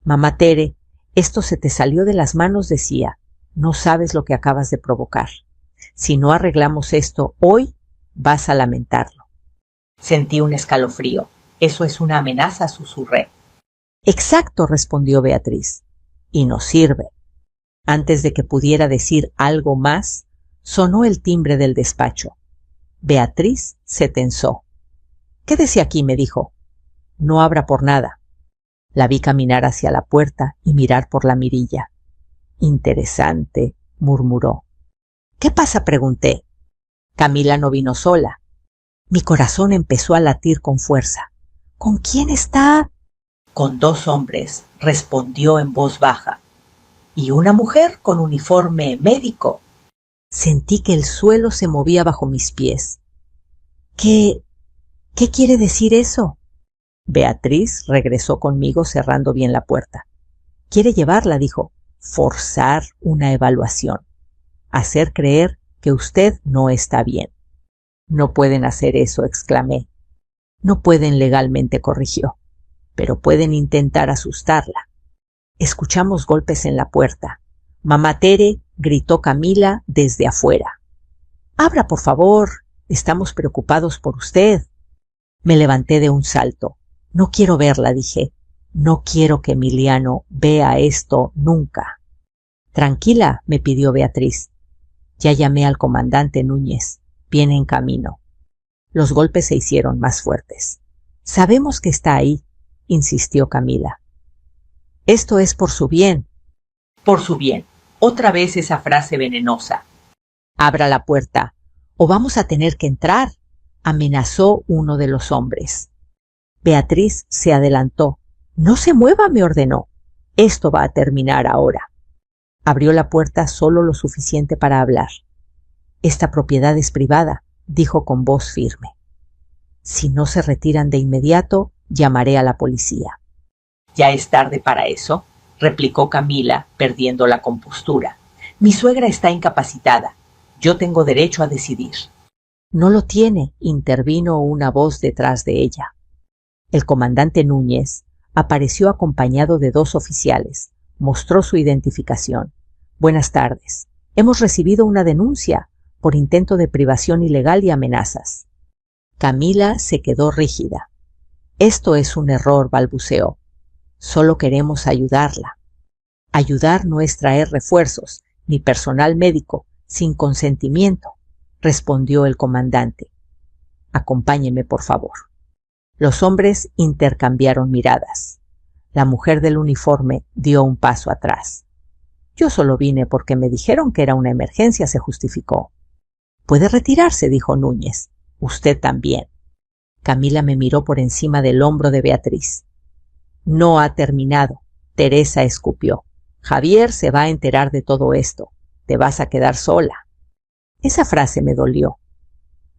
«Mamá Tere, esto se te salió de las manos», decía. «No sabes lo que acabas de provocar. Si no arreglamos esto hoy, vas a lamentarlo». Sentí un escalofrío. «¿Eso es una amenaza?», susurré. «Exacto», respondió Beatriz. «Y no sirve». Antes de que pudiera decir algo más, sonó el timbre del despacho. Beatriz se tensó. «Quédese aquí», me dijo. «No abra por nada». La vi caminar hacia la puerta y mirar por la mirilla. «Interesante», murmuró. «¿Qué pasa?», pregunté. «Camila no vino sola». Mi corazón empezó a latir con fuerza. «¿Con quién está?». «Con 2 hombres», respondió en voz baja. «Y una mujer con uniforme médico». Sentí que el suelo se movía bajo mis pies. ¿Qué quiere decir eso?». Beatriz regresó conmigo cerrando bien la puerta. «Quiere llevarla», dijo. «Forzar una evaluación. Hacer creer que usted no está bien». «No pueden hacer eso», exclamé. «No pueden legalmente», corrigió. «Pero pueden intentar asustarla». Escuchamos golpes en la puerta. Mamá Tere, gritó Camila desde afuera. Abra, por favor, estamos preocupados por usted. Me levanté de un salto. No quiero verla, dije. No quiero que Emiliano vea esto nunca. Tranquila, me pidió Beatriz. Ya llamé al comandante Núñez. Viene en camino. Los golpes se hicieron más fuertes. Sabemos que está ahí, insistió Camila. Esto es por su bien. Por su bien. Otra vez esa frase venenosa. Abra la puerta, o vamos a tener que entrar, amenazó uno de los hombres. Beatriz se adelantó. No se mueva, me ordenó. Esto va a terminar ahora. Abrió la puerta solo lo suficiente para hablar. Esta propiedad es privada, dijo con voz firme. Si no se retiran de inmediato, llamaré a la policía. Ya es tarde para eso, replicó Camila, perdiendo la compostura. Mi suegra está incapacitada. Yo tengo derecho a decidir. No lo tiene, intervino una voz detrás de ella. El comandante Núñez apareció acompañado de 2 oficiales. Mostró su identificación. Buenas tardes. Hemos recibido una denuncia por intento de privación ilegal y amenazas. Camila se quedó rígida. Esto es un error, balbuceó. Solo queremos ayudarla. Ayudar no es traer refuerzos, ni personal médico, sin consentimiento, respondió el comandante. Acompáñeme, por favor. Los hombres intercambiaron miradas. La mujer del uniforme dio un paso atrás. Yo solo vine porque me dijeron que era una emergencia, se justificó. Puede retirarse, dijo Núñez. Usted también. Camila me miró por encima del hombro de Beatriz. No ha terminado. Teresa escupió. Javier se va a enterar de todo esto. Te vas a quedar sola. Esa frase me dolió,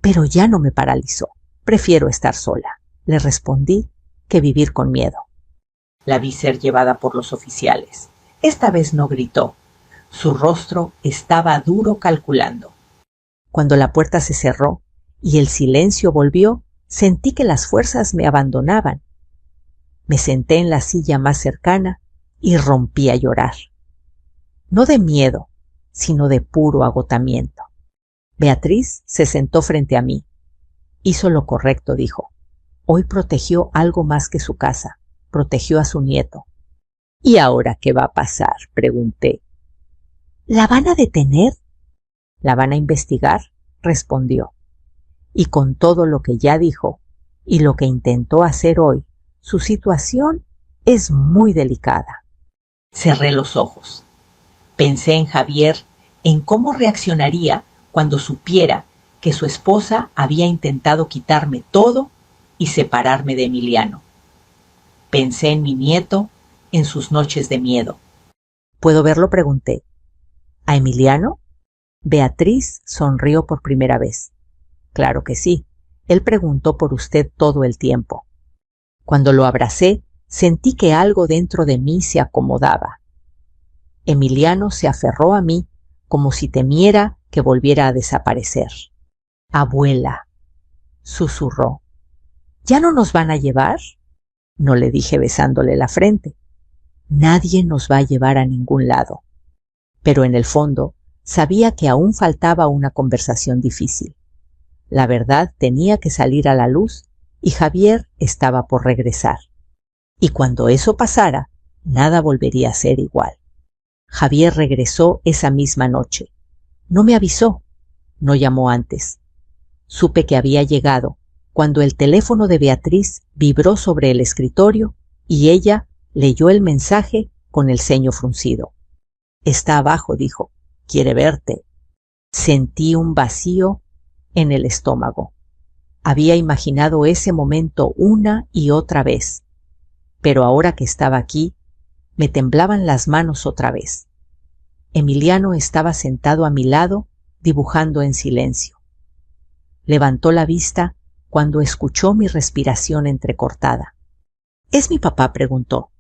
pero ya no me paralizó. Prefiero estar sola, le respondí, que vivir con miedo. La vi ser llevada por los oficiales. Esta vez no gritó. Su rostro estaba duro calculando. Cuando la puerta se cerró y el silencio volvió, sentí que las fuerzas me abandonaban. Me senté en la silla más cercana y rompí a llorar. No de miedo, sino de puro agotamiento. Beatriz se sentó frente a mí. Hizo lo correcto, dijo. Hoy protegió algo más que su casa. Protegió a su nieto. ¿Y ahora qué va a pasar?, pregunté. ¿La van a detener? ¿La van a investigar?, respondió. Y con todo lo que ya dijo y lo que intentó hacer hoy, su situación es muy delicada. Cerré los ojos. Pensé en Javier, en cómo reaccionaría cuando supiera que su esposa había intentado quitarme todo y separarme de Emiliano. Pensé en mi nieto, en sus noches de miedo. ¿Puedo verlo?, pregunté. ¿A Emiliano? Beatriz sonrió por primera vez. Claro que sí. Él preguntó por usted todo el tiempo. Cuando lo abracé, sentí que algo dentro de mí se acomodaba. Emiliano se aferró a mí como si temiera que volviera a desaparecer. Abuela, susurró. ¿Ya no nos van a llevar? No, le dije besándole la frente. Nadie nos va a llevar a ningún lado. Pero en el fondo sabía que aún faltaba una conversación difícil. La verdad tenía que salir a la luz y Javier estaba por regresar. Y cuando eso pasara, nada volvería a ser igual. Javier regresó esa misma noche. No me avisó, no llamó antes. Supe que había llegado cuando el teléfono de Beatriz vibró sobre el escritorio y ella leyó el mensaje con el ceño fruncido. Está abajo, dijo. Quiere verte. Sentí un vacío en el estómago. Había imaginado ese momento una y otra vez, pero ahora que estaba aquí, me temblaban las manos otra vez. Emiliano estaba sentado a mi lado, dibujando en silencio. Levantó la vista cuando escuchó mi respiración entrecortada. ¿Es mi papá?, preguntó.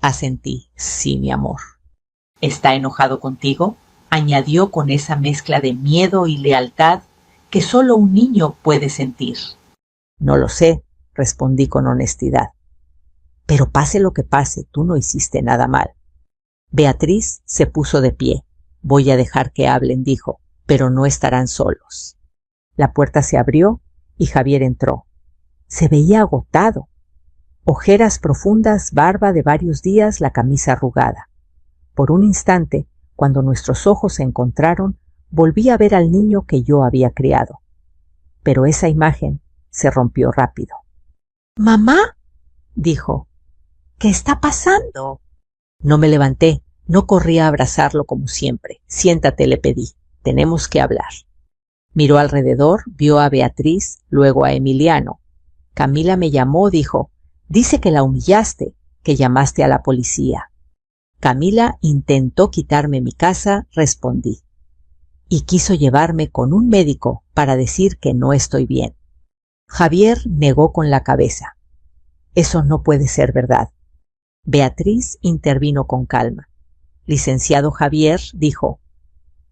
Asentí. Sí, mi amor. ¿Está enojado contigo?, añadió con esa mezcla de miedo y lealtad que solo un niño puede sentir. No lo sé, respondí con honestidad. Pero pase lo que pase, tú no hiciste nada mal. Beatriz se puso de pie. Voy a dejar que hablen, dijo, pero no estarán solos. La puerta se abrió y Javier entró. Se veía agotado. Ojeras profundas, barba de varios días, la camisa arrugada. Por un instante, cuando nuestros ojos se encontraron, volví a ver al niño que yo había criado. Pero esa imagen se rompió rápido. —¡Mamá! —dijo. —¿Qué está pasando? No me levanté, no corrí a abrazarlo como siempre. —Siéntate —le pedí—, tenemos que hablar. Miró alrededor, vio a Beatriz, luego a Emiliano. Camila me llamó, dijo. Dice que la humillaste, que llamaste a la policía. Camila intentó quitarme mi casa, respondí. Y quiso llevarme con un médico para decir que no estoy bien. Javier negó con la cabeza. Eso no puede ser verdad. Beatriz intervino con calma. Licenciado Javier, dijo,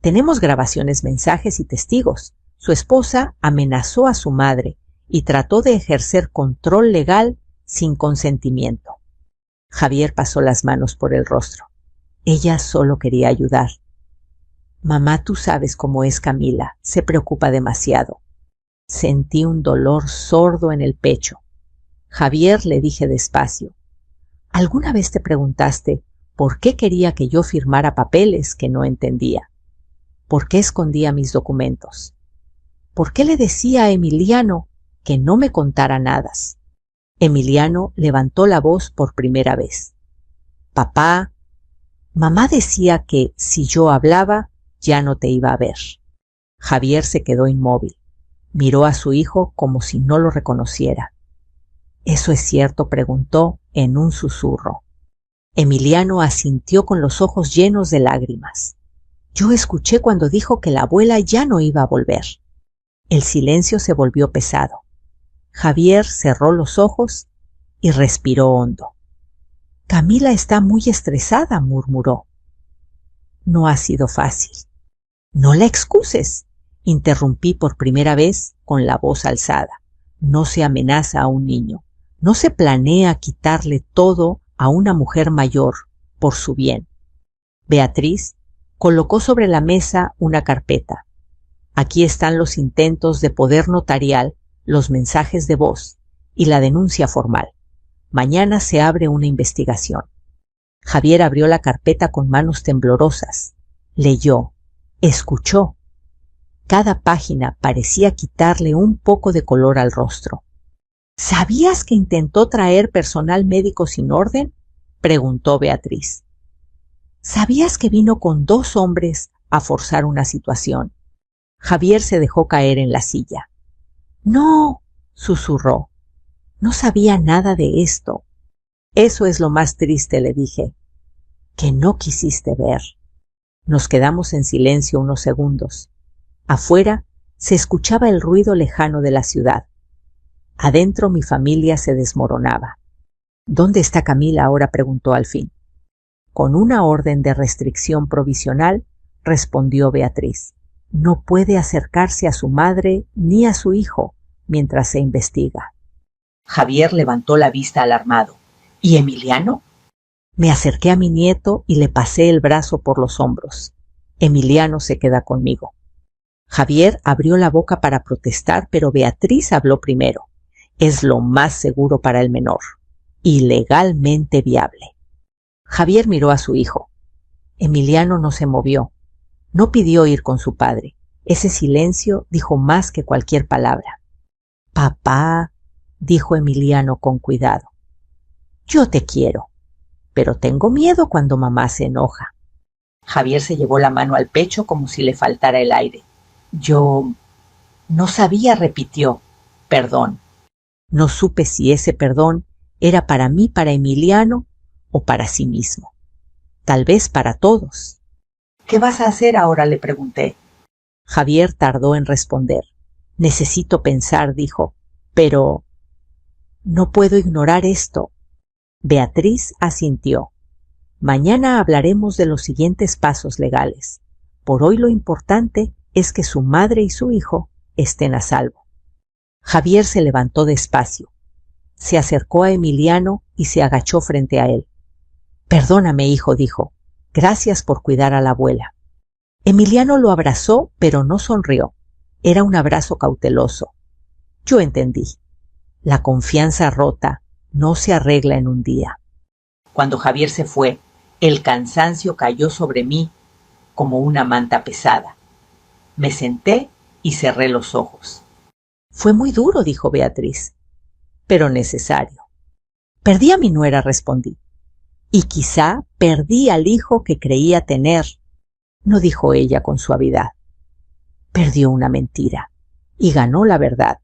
tenemos grabaciones, mensajes y testigos. Su esposa amenazó a su madre y trató de ejercer control legal sin consentimiento. Javier pasó las manos por el rostro. Ella solo quería ayudar. Mamá, tú sabes cómo es Camila, se preocupa demasiado. Sentí un dolor sordo en el pecho. Javier, le dije despacio, ¿alguna vez te preguntaste por qué quería que yo firmara papeles que no entendía? ¿Por qué escondía mis documentos? ¿Por qué le decía a Emiliano que no me contara nada? Emiliano levantó la voz por primera vez. Papá, mamá decía que si yo hablaba ya no te iba a ver. Javier se quedó inmóvil. Miró a su hijo como si no lo reconociera. ¿Eso es cierto?, preguntó en un susurro. Emiliano asintió con los ojos llenos de lágrimas. Yo escuché cuando dijo que la abuela ya no iba a volver. El silencio se volvió pesado. Javier cerró los ojos y respiró hondo. Camila está muy estresada, murmuró. No ha sido fácil. No la excuses, interrumpí por primera vez con la voz alzada. No se amenaza a un niño. No se planea quitarle todo a una mujer mayor por su bien. Beatriz colocó sobre la mesa una carpeta. Aquí están los intentos de poder notarial, los mensajes de voz y la denuncia formal. Mañana se abre una investigación. Javier abrió la carpeta con manos temblorosas. Leyó, escuchó. Cada página parecía quitarle un poco de color al rostro. ¿Sabías que intentó traer personal médico sin orden?, preguntó Beatriz. ¿Sabías que vino con 2 hombres a forzar una situación? Javier se dejó caer en la silla. No, susurró. No sabía nada de esto. Eso es lo más triste, le dije. Que no quisiste ver. Nos quedamos en silencio unos segundos. Afuera se escuchaba el ruido lejano de la ciudad. Adentro mi familia se desmoronaba. ¿Dónde está Camila ahora?, preguntó al fin. Con una orden de restricción provisional, respondió Beatriz. No puede acercarse a su madre ni a su hijo mientras se investiga. Javier levantó la vista alarmado. ¿Y Emiliano? Me acerqué a mi nieto y le pasé el brazo por los hombros. Emiliano se queda conmigo. Javier abrió la boca para protestar, pero Beatriz habló primero. Es lo más seguro para el menor y legalmente viable. Javier miró a su hijo. Emiliano no se movió. No pidió ir con su padre. Ese silencio dijo más que cualquier palabra. Papá, dijo Emiliano con cuidado. Yo te quiero, pero tengo miedo cuando mamá se enoja. Javier se llevó la mano al pecho como si le faltara el aire. Yo no sabía, repitió. Perdón. No supe si ese perdón era para mí, para Emiliano o para sí mismo. Tal vez para todos. ¿Qué vas a hacer ahora?, le pregunté. Javier tardó en responder. Necesito pensar, dijo, pero no puedo ignorar esto. Beatriz asintió. Mañana hablaremos de los siguientes pasos legales. Por hoy lo importante es que su madre y su hijo estén a salvo. Javier se levantó despacio. Se acercó a Emiliano y se agachó frente a él. Perdóname, hijo, dijo. Gracias por cuidar a la abuela. Emiliano lo abrazó, pero no sonrió. Era un abrazo cauteloso. Yo entendí. La confianza rota no se arregla en un día. Cuando Javier se fue, el cansancio cayó sobre mí como una manta pesada. Me senté y cerré los ojos. Fue muy duro, dijo Beatriz, pero necesario. Perdí a mi nuera, respondí. Y quizá perdí al hijo que creía tener, no dijo ella con suavidad. Perdió una mentira y ganó la verdad.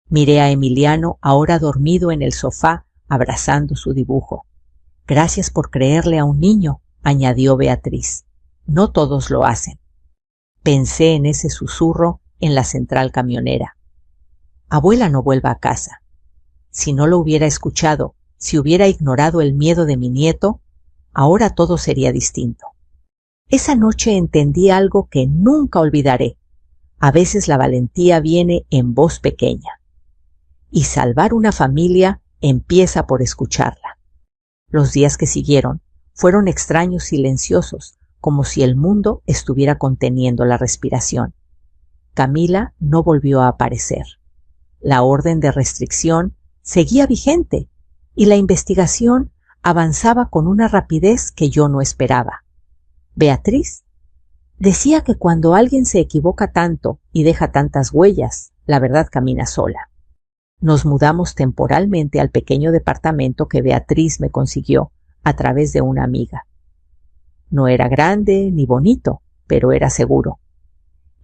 Miré a Emiliano ahora dormido en el sofá abrazando su dibujo. Gracias por creerle a un niño, añadió Beatriz. No todos lo hacen. Pensé en ese susurro en la central camionera. Abuela no vuelva a casa. Si no lo hubiera escuchado, si hubiera ignorado el miedo de mi nieto, ahora todo sería distinto. Esa noche entendí algo que nunca olvidaré. A veces la valentía viene en voz pequeña. Y salvar una familia empieza por escucharla. Los días que siguieron fueron extraños, silenciosos, como si el mundo estuviera conteniendo la respiración. Camila no volvió a aparecer. La orden de restricción seguía vigente y la investigación avanzaba con una rapidez que yo no esperaba. Beatriz decía que cuando alguien se equivoca tanto y deja tantas huellas, la verdad camina sola. Nos mudamos temporalmente al pequeño departamento que Beatriz me consiguió a través de una amiga. No era grande ni bonito, pero era seguro.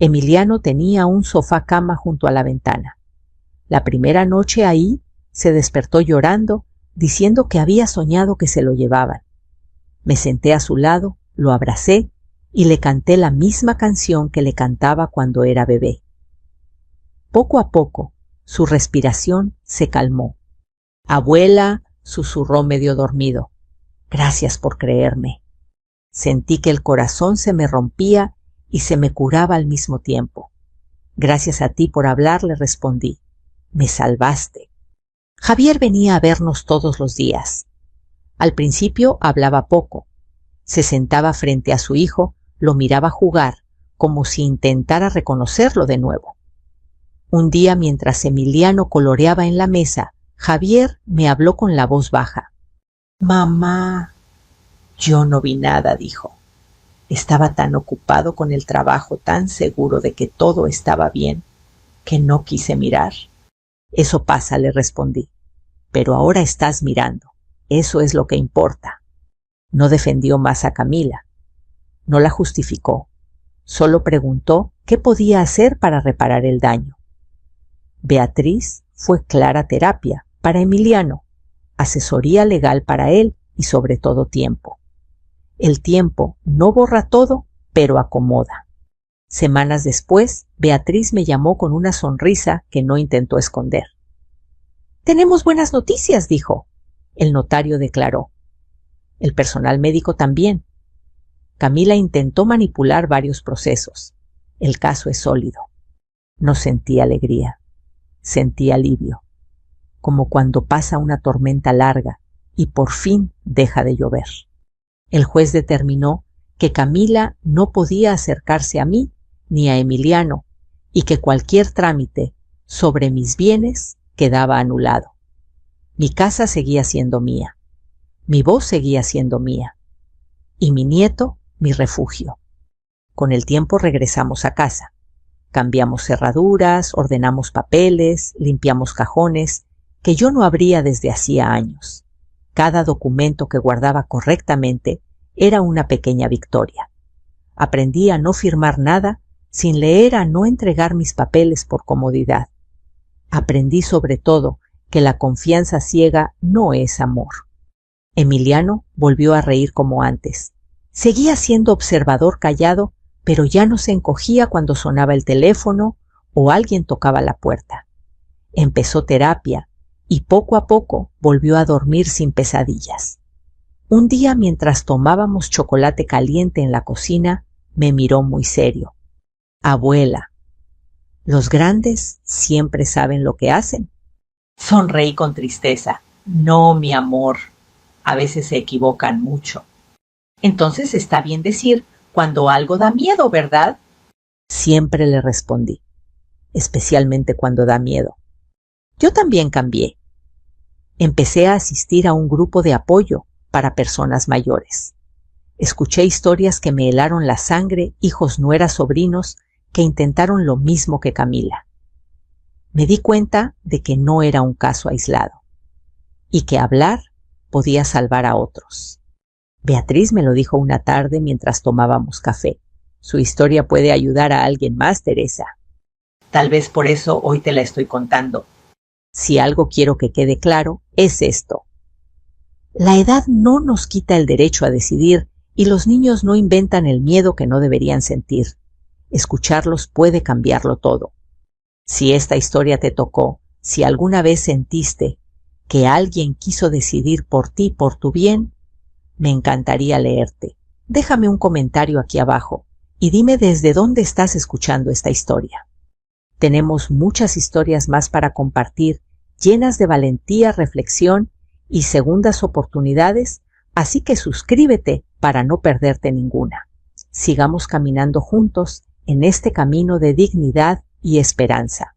Emiliano tenía un sofá cama junto a la ventana. La primera noche ahí se despertó llorando, diciendo que había soñado que se lo llevaban. Me senté a su lado, lo abracé y le canté la misma canción que le cantaba cuando era bebé. Poco a poco, su respiración se calmó. Abuela, susurró medio dormido. Gracias por creerme. Sentí que el corazón se me rompía y se me curaba al mismo tiempo. Gracias a ti por hablar, le respondí. Me salvaste. Javier venía a vernos todos los días. Al principio hablaba poco. Se sentaba frente a su hijo, lo miraba jugar, como si intentara reconocerlo de nuevo. Un día, mientras Emiliano coloreaba en la mesa, Javier me habló con la voz baja. Mamá. Yo no vi nada, dijo. Estaba tan ocupado con el trabajo, tan seguro de que todo estaba bien, que no quise mirar. Eso pasa, le respondí. Pero ahora estás mirando. Eso es lo que importa. No defendió más a Camila. No la justificó. Solo preguntó qué podía hacer para reparar el daño. Beatriz fue clara terapia para Emiliano, asesoría legal para él y sobre todo tiempo. El tiempo no borra todo, pero acomoda. Semanas después, Beatriz me llamó con una sonrisa que no intentó esconder. Tenemos buenas noticias, dijo. El notario declaró. El personal médico también. Camila intentó manipular varios procesos. El caso es sólido. No sentí alegría. Sentí alivio. Como cuando pasa una tormenta larga y por fin deja de llover. El juez determinó que Camila no podía acercarse a mí ni a Emiliano y que cualquier trámite sobre mis bienes quedaba anulado. Mi casa seguía siendo mía. Mi voz seguía siendo mía. Y mi nieto, mi refugio. Con el tiempo regresamos a casa. Cambiamos cerraduras, ordenamos papeles, limpiamos cajones, que yo no abría desde hacía años. Cada documento que guardaba correctamente era una pequeña victoria. Aprendí a no firmar nada sin leer, a no entregar mis papeles por comodidad. Aprendí sobre todo que la confianza ciega no es amor. Emiliano volvió a reír como antes. Seguía siendo observador callado, pero ya no se encogía cuando sonaba el teléfono o alguien tocaba la puerta. Empezó terapia y poco a poco volvió a dormir sin pesadillas. Un día, mientras tomábamos chocolate caliente en la cocina, me miró muy serio. Abuela, ¿los grandes siempre saben lo que hacen? Sonreí con tristeza. No, mi amor. A veces se equivocan mucho. Entonces está bien decir cuando algo da miedo, ¿verdad? Siempre le respondí, especialmente cuando da miedo. Yo también cambié. Empecé a asistir a un grupo de apoyo para personas mayores. Escuché historias que me helaron la sangre, hijos, nueras, sobrinos, que intentaron lo mismo que Camila. Me di cuenta de que no era un caso aislado y que hablar podía salvar a otros. Beatriz me lo dijo una tarde mientras tomábamos café. Su historia puede ayudar a alguien más, Teresa. Tal vez por eso hoy te la estoy contando. Si algo quiero que quede claro, es esto. La edad no nos quita el derecho a decidir y los niños no inventan el miedo que no deberían sentir. Escucharlos puede cambiarlo todo. Si esta historia te tocó, si alguna vez sentiste que alguien quiso decidir por ti, por tu bien, me encantaría leerte. Déjame un comentario aquí abajo y dime desde dónde estás escuchando esta historia. Tenemos muchas historias más para compartir, llenas de valentía, reflexión y segundas oportunidades, así que suscríbete para no perderte ninguna. Sigamos caminando juntos en este camino de dignidad y esperanza.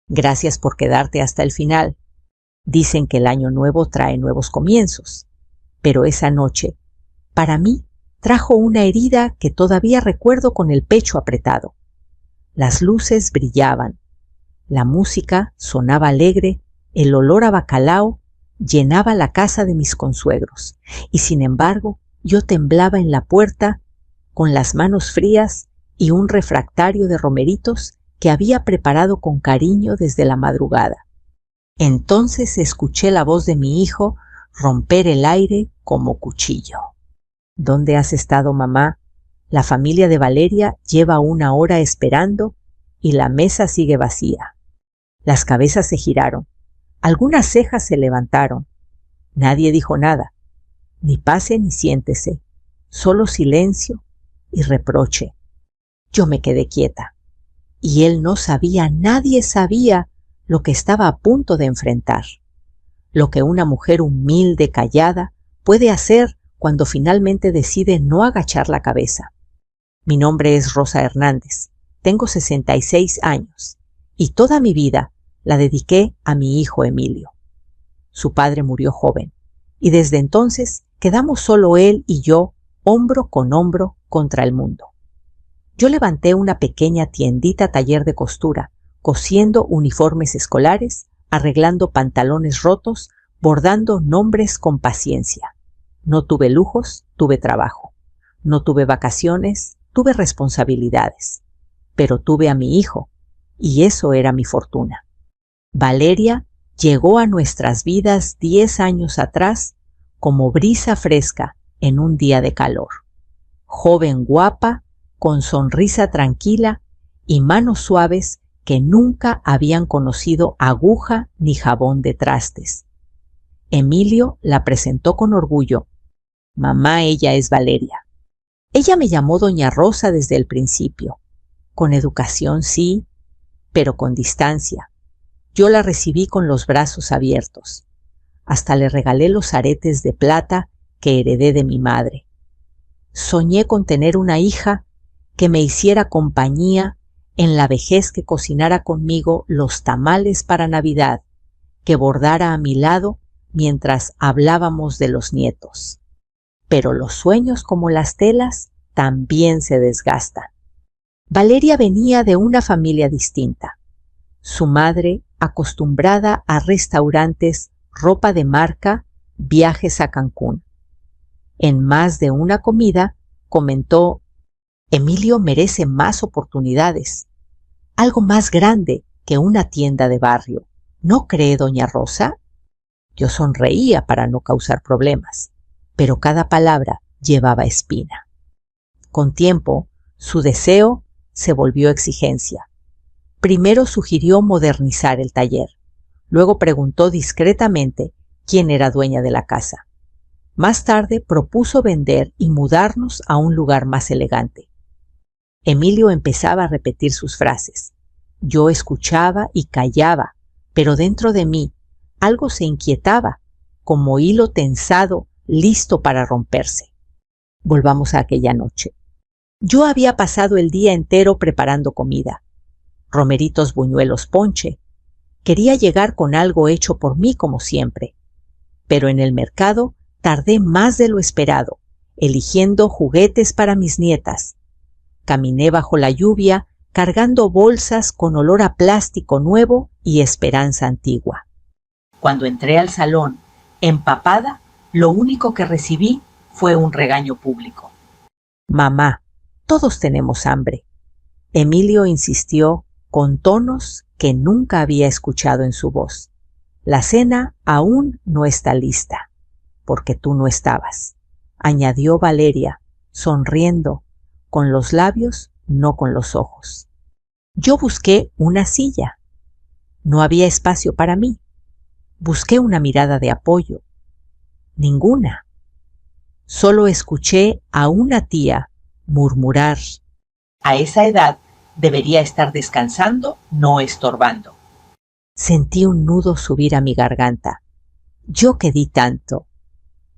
Gracias por quedarte hasta el final. Dicen que el año nuevo trae nuevos comienzos, pero esa noche, para mí, trajo una herida que todavía recuerdo con el pecho apretado. Las luces brillaban, la música sonaba alegre, el olor a bacalao llenaba la casa de mis consuegros, y sin embargo yo temblaba en la puerta con las manos frías y un refractario de romeritos que había preparado con cariño desde la madrugada. Entonces escuché la voz de mi hijo romper el aire como cuchillo. ¿Dónde has estado, mamá? La familia de Valeria lleva 1 hora esperando y la mesa sigue vacía. Las cabezas se giraron, algunas cejas se levantaron. Nadie dijo nada, ni pase ni siéntese, solo silencio y reproche. Yo me quedé quieta, y él no sabía, nadie sabía lo que estaba a punto de enfrentar, lo que una mujer humilde, callada, puede hacer cuando finalmente decide no agachar la cabeza. Mi nombre es Rosa Hernández, tengo 66 años, y toda mi vida la dediqué a mi hijo Emilio. Su padre murió joven, y desde entonces quedamos solo él y yo, hombro con hombro, contra el mundo. Yo levanté una pequeña tiendita taller de costura, cosiendo uniformes escolares, arreglando pantalones rotos, bordando nombres con paciencia. No tuve lujos, tuve trabajo. No tuve vacaciones, tuve responsabilidades. Pero tuve a mi hijo, y eso era mi fortuna. Valeria llegó a nuestras vidas 10 años atrás como brisa fresca en un día de calor. Joven guapa, con sonrisa tranquila y manos suaves que nunca habían conocido aguja ni jabón de trastes. Emilio la presentó con orgullo. Mamá, ella es Valeria. Ella me llamó Doña Rosa desde el principio. Con educación sí, pero con distancia. Yo la recibí con los brazos abiertos. Hasta le regalé los aretes de plata que heredé de mi madre. Soñé con tener una hija que me hiciera compañía en la vejez, que cocinara conmigo los tamales para Navidad, que bordara a mi lado mientras hablábamos de los nietos. Pero los sueños, como las telas, también se desgastan. Valeria venía de una familia distinta. Su madre, acostumbrada a restaurantes, ropa de marca, viajes a Cancún. En más de una comida comentó: Emilio merece más oportunidades, algo más grande que una tienda de barrio. ¿No cree, doña Rosa? Yo sonreía para no causar problemas, pero cada palabra llevaba espina. Con tiempo, su deseo se volvió exigencia. Primero sugirió modernizar el taller, luego preguntó discretamente quién era dueña de la casa. Más tarde propuso vender y mudarnos a un lugar más elegante. Emilio empezaba a repetir sus frases. Yo escuchaba y callaba, pero dentro de mí algo se inquietaba, como hilo tensado, listo para romperse. Volvamos a aquella noche. Yo había pasado el día entero preparando comida. Romeritos, buñuelos, ponche. Quería llegar con algo hecho por mí como siempre. Pero en el mercado tardé más de lo esperado, eligiendo juguetes para mis nietas. Caminé bajo la lluvia, cargando bolsas con olor a plástico nuevo y esperanza antigua. Cuando entré al salón, empapada, lo único que recibí fue un regaño público. Mamá, todos tenemos hambre. Emilio insistió con tonos que nunca había escuchado en su voz. La cena aún no está lista, porque tú no estabas, añadió Valeria, sonriendo, con los labios, no con los ojos. Yo busqué una silla. No había espacio para mí. Busqué una mirada de apoyo. Ninguna. Solo escuché a una tía murmurar: a esa edad debería estar descansando, no estorbando. Sentí un nudo subir a mi garganta. Yo que di tanto.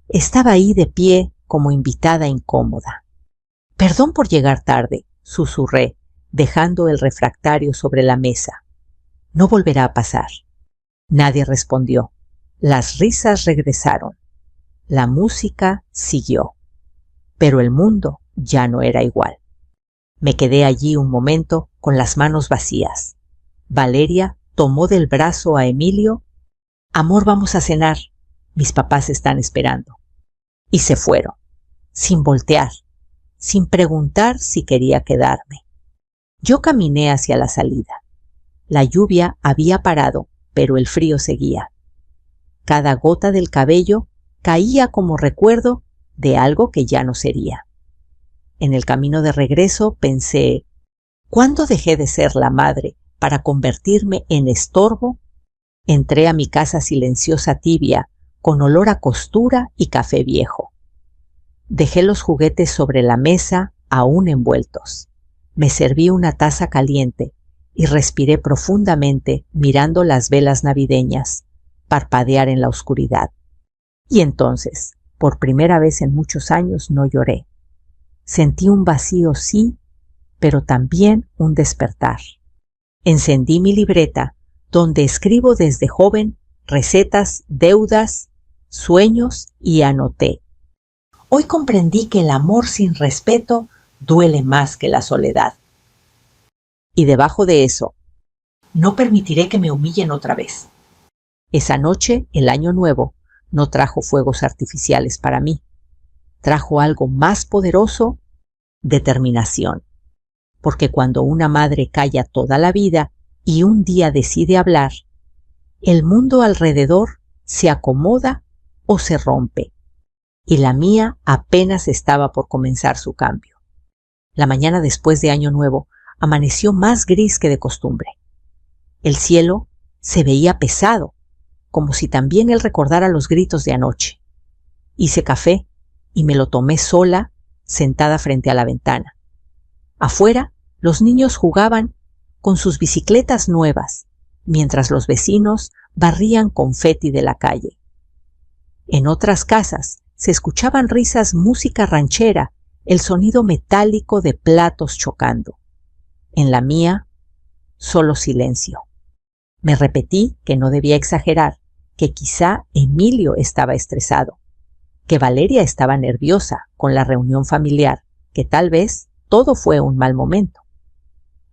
Estaba ahí de pie como invitada incómoda. Perdón por llegar tarde, susurré, dejando el refractario sobre la mesa. No volverá a pasar. Nadie respondió. Las risas regresaron. La música siguió. Pero el mundo ya no era igual. Me quedé allí un momento con las manos vacías. Valeria tomó del brazo a Emilio. Amor, vamos a cenar. Mis papás están esperando. Y se fueron, sin voltear, sin preguntar si quería quedarme. Yo caminé hacia la salida. La lluvia había parado, pero el frío seguía. Cada gota del cabello caía como recuerdo de algo que ya no sería. En el camino de regreso pensé, ¿cuándo dejé de ser la madre para convertirme en estorbo? Entré a mi casa silenciosa tibia, con olor a costura y café viejo. Dejé los juguetes sobre la mesa, aún envueltos. Me serví una taza caliente y respiré profundamente mirando las velas navideñas parpadear en la oscuridad. Y entonces, por primera vez en muchos años, no lloré. Sentí un vacío, sí, pero también un despertar. Encendí mi libreta, donde escribo desde joven recetas, deudas, sueños, y anoté. Hoy comprendí que el amor sin respeto duele más que la soledad. Y debajo de eso, no permitiré que me humillen otra vez. Esa noche, el año nuevo, no trajo fuegos artificiales para mí. Trajo algo más poderoso: determinación. Porque cuando una madre calla toda la vida y un día decide hablar, el mundo alrededor se acomoda o se rompe. Y la mía apenas estaba por comenzar su cambio. La mañana después de Año Nuevo amaneció más gris que de costumbre. El cielo se veía pesado, como si también él recordara los gritos de anoche. Hice café y me lo tomé sola, sentada frente a la ventana. Afuera, los niños jugaban con sus bicicletas nuevas, mientras los vecinos barrían confeti de la calle. En otras casas se escuchaban risas, música ranchera, el sonido metálico de platos chocando. En la mía, solo silencio. Me repetí que no debía exagerar, que quizá Emilio estaba estresado, que Valeria estaba nerviosa con la reunión familiar, que tal vez todo fue un mal momento.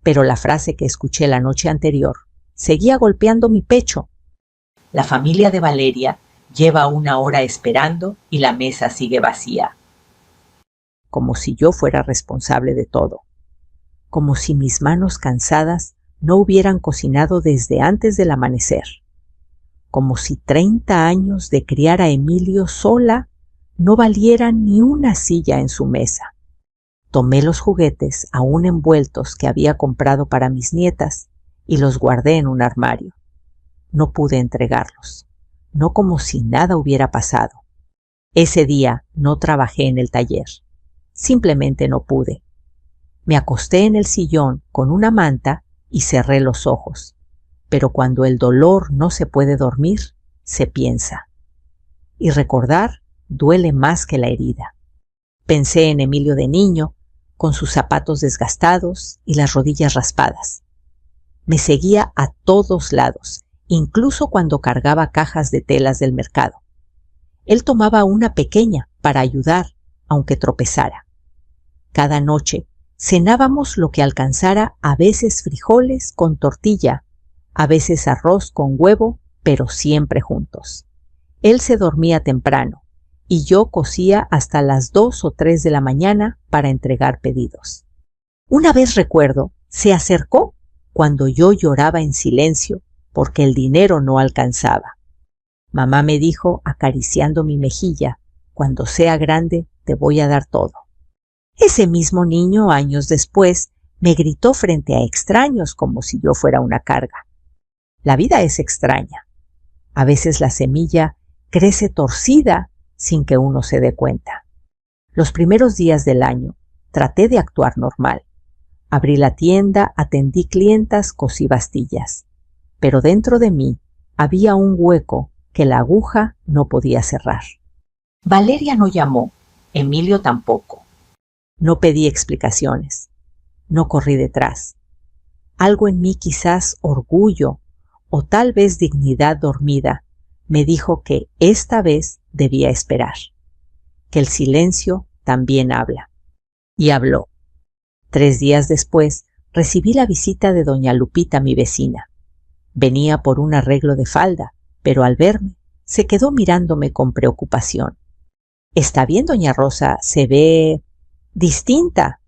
Pero la frase que escuché la noche anterior seguía golpeando mi pecho. La familia de Valeria lleva 1 hora esperando y la mesa sigue vacía. Como si yo fuera responsable de todo. Como si mis manos cansadas no hubieran cocinado desde antes del amanecer. Como si 30 años de criar a Emilio sola no valieran ni una silla en su mesa. Tomé los juguetes aún envueltos que había comprado para mis nietas y los guardé en un armario. No pude entregarlos, no como si nada hubiera pasado. Ese día no trabajé en el taller, simplemente no pude. Me acosté en el sillón con una manta y cerré los ojos, pero cuando el dolor no se puede dormir, se piensa. Y recordar duele más que la herida. Pensé en Emilio de niño, con sus zapatos desgastados y las rodillas raspadas. Me seguía a todos lados, incluso cuando cargaba cajas de telas del mercado. Él tomaba una pequeña para ayudar, aunque tropezara. Cada noche cenábamos lo que alcanzara, a veces frijoles con tortilla, a veces arroz con huevo, pero siempre juntos. Él se dormía temprano y yo cosía hasta las 2 o 3 de la mañana para entregar pedidos. Una vez recuerdo, se acercó cuando yo lloraba en silencio porque el dinero no alcanzaba. Mamá me dijo, acariciando mi mejilla, cuando sea grande te voy a dar todo. Ese mismo niño, años después, me gritó frente a extraños como si yo fuera una carga. La vida es extraña. A veces la semilla crece torcida sin que uno se dé cuenta. Los primeros días del año traté de actuar normal. Abrí la tienda, atendí clientas, cosí bastillas. Pero dentro de mí había un hueco que la aguja no podía cerrar. Valeria no llamó, Emilio tampoco. No pedí explicaciones, no corrí detrás. Algo en mí, quizás orgullo o tal vez dignidad dormida, me dijo que esta vez debía esperar, que el silencio también habla. Y habló. 3 días después recibí la visita de doña Lupita, mi vecina. Venía por un arreglo de falda, pero al verme se quedó mirándome con preocupación. «¿Está bien, doña Rosa? Se ve distinta».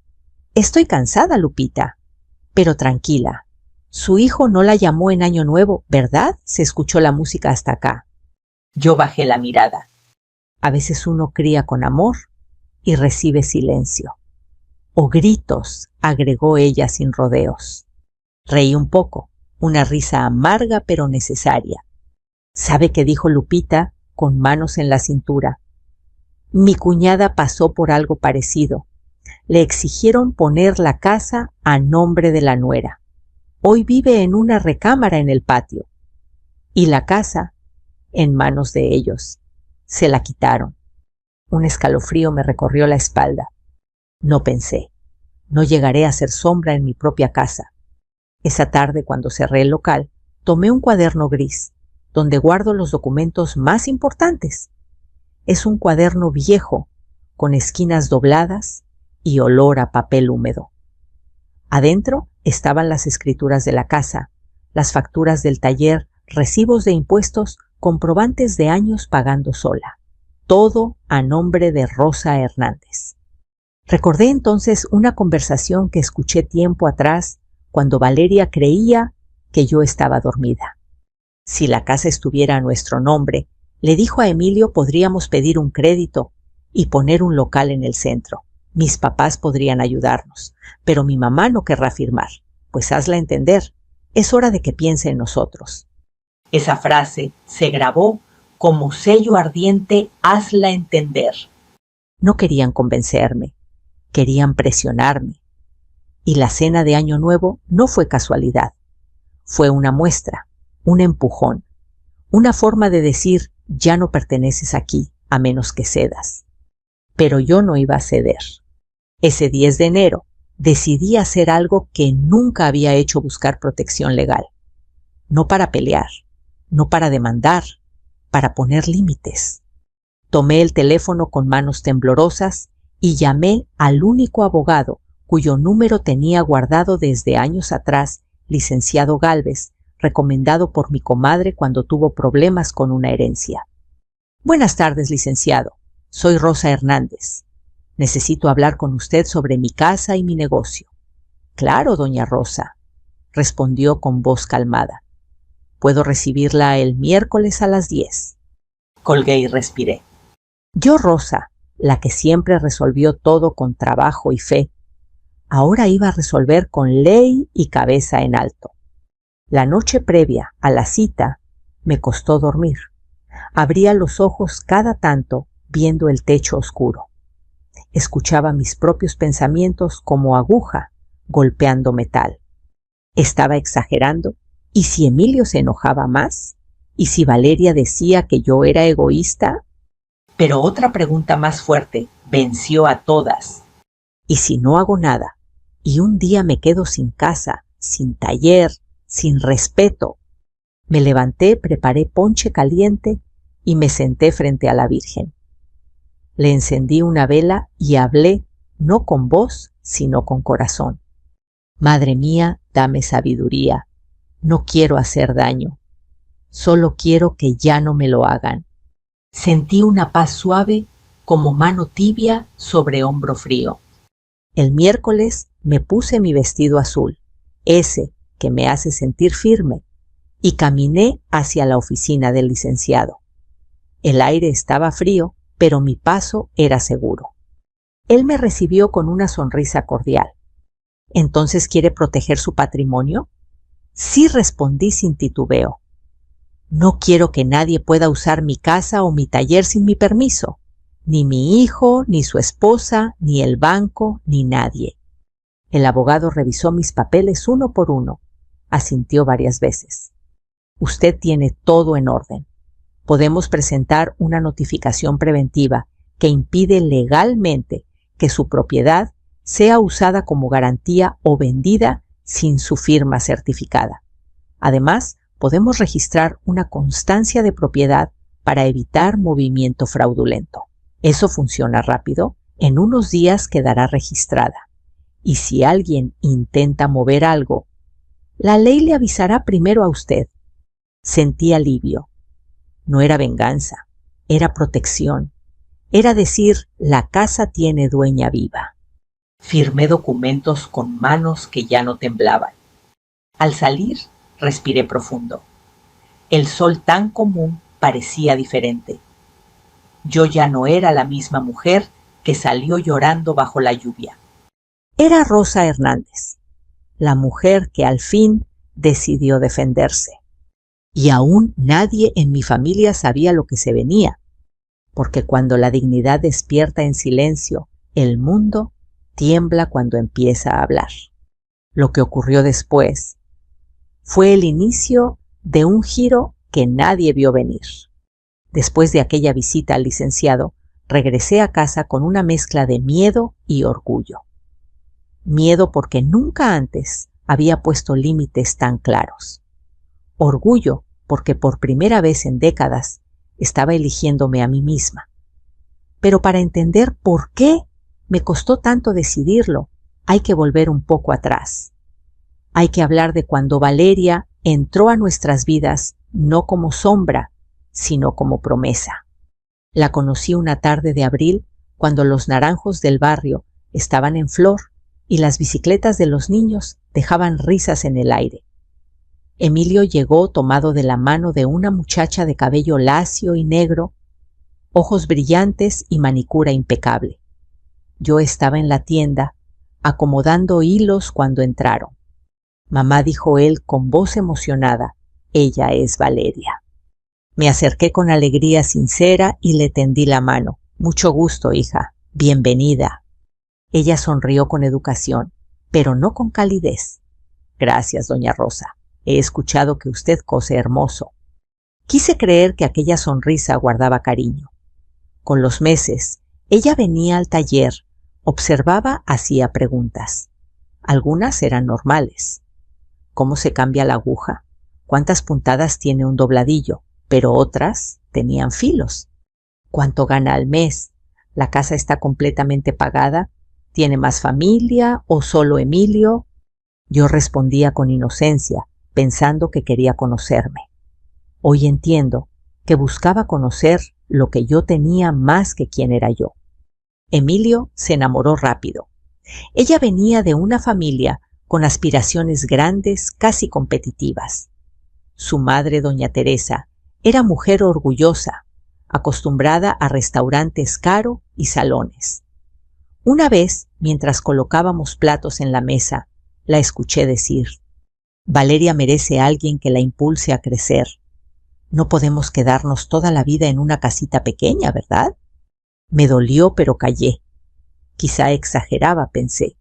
«Estoy cansada, Lupita». «Pero tranquila. Su hijo no la llamó en Año Nuevo, ¿verdad? Se escuchó la música hasta acá». Yo bajé la mirada. A veces uno cría con amor y recibe silencio. «O gritos», agregó ella sin rodeos. Reí un poco, una risa amarga pero necesaria. ¿Sabe qué dijo Lupita con manos en la cintura? Mi cuñada pasó por algo parecido. Le exigieron poner la casa a nombre de la nuera. Hoy vive en una recámara en el patio. Y la casa en manos de ellos. Se la quitaron. Un escalofrío me recorrió la espalda. No pensé, no llegaré a ser sombra en mi propia casa. Esa tarde, cuando cerré el local, tomé un cuaderno gris, donde guardo los documentos más importantes. Es un cuaderno viejo, con esquinas dobladas y olor a papel húmedo. Adentro estaban las escrituras de la casa, las facturas del taller, recibos de impuestos, comprobantes de años pagando sola. Todo a nombre de Rosa Hernández. Recordé entonces una conversación que escuché tiempo atrás cuando Valeria creía que yo estaba dormida. Si la casa estuviera a nuestro nombre, le dijo a Emilio, podríamos pedir un crédito y poner un local en el centro. Mis papás podrían ayudarnos, pero mi mamá no querrá firmar. Pues hazla entender, es hora de que piense en nosotros. Esa frase se grabó como sello ardiente, hazla entender. No querían convencerme, querían presionarme. Y la cena de Año Nuevo no fue casualidad. Fue una muestra, un empujón, una forma de decir, ya no perteneces aquí, a menos que cedas. Pero yo no iba a ceder. Ese 10 de enero decidí hacer algo que nunca había hecho: buscar protección legal. No para pelear, no para demandar, para poner límites. Tomé el teléfono con manos temblorosas y llamé al único abogado cuyo número tenía guardado desde años atrás, licenciado Gálvez, recomendado por mi comadre cuando tuvo problemas con una herencia. Buenas tardes, licenciado. Soy Rosa Hernández. Necesito hablar con usted sobre mi casa y mi negocio. Claro, doña Rosa, respondió con voz calmada. Puedo recibirla el miércoles a las 10. Colgué y respiré. Yo, Rosa, la que siempre resolvió todo con trabajo y fe, ahora iba a resolver con ley y cabeza en alto. La noche previa a la cita me costó dormir. Abría los ojos cada tanto viendo el techo oscuro. Escuchaba mis propios pensamientos como aguja golpeando metal. ¿Estaba exagerando? ¿Y si Emilio se enojaba más? ¿Y si Valeria decía que yo era egoísta? Pero otra pregunta más fuerte venció a todas. Y si no hago nada, y un día me quedo sin casa, sin taller, sin respeto, me levanté, preparé ponche caliente y me senté frente a la Virgen. Le encendí una vela y hablé, no con voz, sino con corazón. Madre mía, dame sabiduría. No quiero hacer daño. Solo quiero que ya no me lo hagan. Sentí una paz suave como mano tibia sobre hombro frío. El miércoles me puse mi vestido azul, ese que me hace sentir firme, y caminé hacia la oficina del licenciado. El aire estaba frío, pero mi paso era seguro. Él me recibió con una sonrisa cordial. ¿Entonces quiere proteger su patrimonio? Sí, respondí sin titubeo. No quiero que nadie pueda usar mi casa o mi taller sin mi permiso. Ni mi hijo, ni su esposa, ni el banco, ni nadie. El abogado revisó mis papeles uno por uno. Asintió varias veces. Usted tiene todo en orden. Podemos presentar una notificación preventiva que impide legalmente que su propiedad sea usada como garantía o vendida sin su firma certificada. Además, podemos registrar una constancia de propiedad para evitar movimiento fraudulento. Eso funciona rápido, en unos días quedará registrada. Y si alguien intenta mover algo, la ley le avisará primero a usted. Sentí alivio. No era venganza, era protección. Era decir, la casa tiene dueña viva. Firmé documentos con manos que ya no temblaban. Al salir, respiré profundo. El sol tan común parecía diferente. Yo ya no era la misma mujer que salió llorando bajo la lluvia. Era Rosa Hernández, la mujer que al fin decidió defenderse. Y aún nadie en mi familia sabía lo que se venía, porque cuando la dignidad despierta en silencio, el mundo tiembla cuando empieza a hablar. Lo que ocurrió después fue el inicio de un giro que nadie vio venir. Después de aquella visita al licenciado, regresé a casa con una mezcla de miedo y orgullo. Miedo porque nunca antes había puesto límites tan claros. Orgullo porque por primera vez en décadas estaba eligiéndome a mí misma. Pero para entender por qué me costó tanto decidirlo, hay que volver un poco atrás. Hay que hablar de cuando Valeria entró a nuestras vidas no como sombra, sino como promesa. La conocí una tarde de abril cuando los naranjos del barrio estaban en flor y las bicicletas de los niños dejaban risas en el aire. Emilio llegó tomado de la mano de una muchacha de cabello lacio y negro, ojos brillantes y manicura impecable. Yo estaba en la tienda, acomodando hilos cuando entraron. Mamá, dijo él con voz emocionada, ella es Valeria. Me acerqué con alegría sincera y le tendí la mano. Mucho gusto, hija. Bienvenida. Ella sonrió con educación, pero no con calidez. Gracias, doña Rosa. He escuchado que usted cose hermoso. Quise creer que aquella sonrisa guardaba cariño. Con los meses, ella venía al taller, observaba, hacía preguntas. Algunas eran normales. ¿Cómo se cambia la aguja? ¿Cuántas puntadas tiene un dobladillo? Pero otras tenían filos. ¿Cuánto gana al mes? ¿La casa está completamente pagada? ¿Tiene más familia o solo Emilio? Yo respondía con inocencia, pensando que quería conocerme. Hoy entiendo que buscaba conocer lo que yo tenía más que quién era yo. Emilio se enamoró rápido. Ella venía de una familia con aspiraciones grandes, casi competitivas. Su madre, doña Teresa, era mujer orgullosa, acostumbrada a restaurantes caros y salones. Una vez, mientras colocábamos platos en la mesa, la escuché decir: Valeria merece a alguien que la impulse a crecer. No podemos quedarnos toda la vida en una casita pequeña, ¿verdad? Me dolió, pero callé. Quizá exageraba, pensé.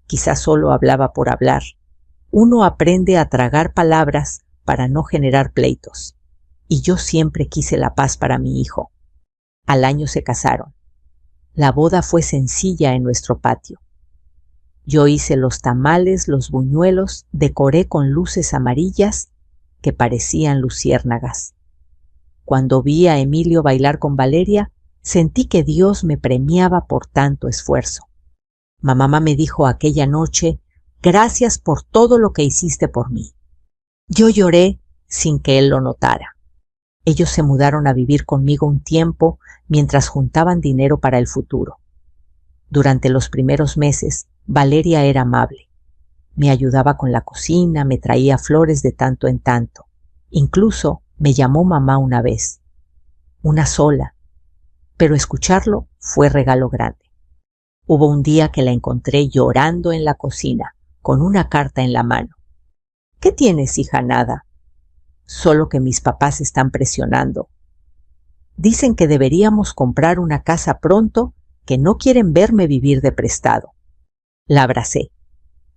Quizá solo hablaba por hablar. Uno aprende a tragar palabras para no generar pleitos. Y yo siempre quise la paz para mi hijo. Al año se casaron. La boda fue sencilla en nuestro patio. Yo hice los tamales, los buñuelos, decoré con luces amarillas que parecían luciérnagas. Cuando vi a Emilio bailar con Valeria, sentí que Dios me premiaba por tanto esfuerzo. Mamá me dijo aquella noche: gracias por todo lo que hiciste por mí. Yo lloré sin que él lo notara. Ellos se mudaron a vivir conmigo un tiempo mientras juntaban dinero para el futuro. Durante los primeros meses, Valeria era amable. Me ayudaba con la cocina, me traía flores de tanto en tanto. Incluso me llamó mamá una vez. Una sola. Pero escucharlo fue regalo grande. Hubo un día que la encontré llorando en la cocina, con una carta en la mano. ¿Qué tienes, hija? Nada. Solo que mis papás están presionando. Dicen que deberíamos comprar una casa pronto, que no quieren verme vivir de prestado. La abracé.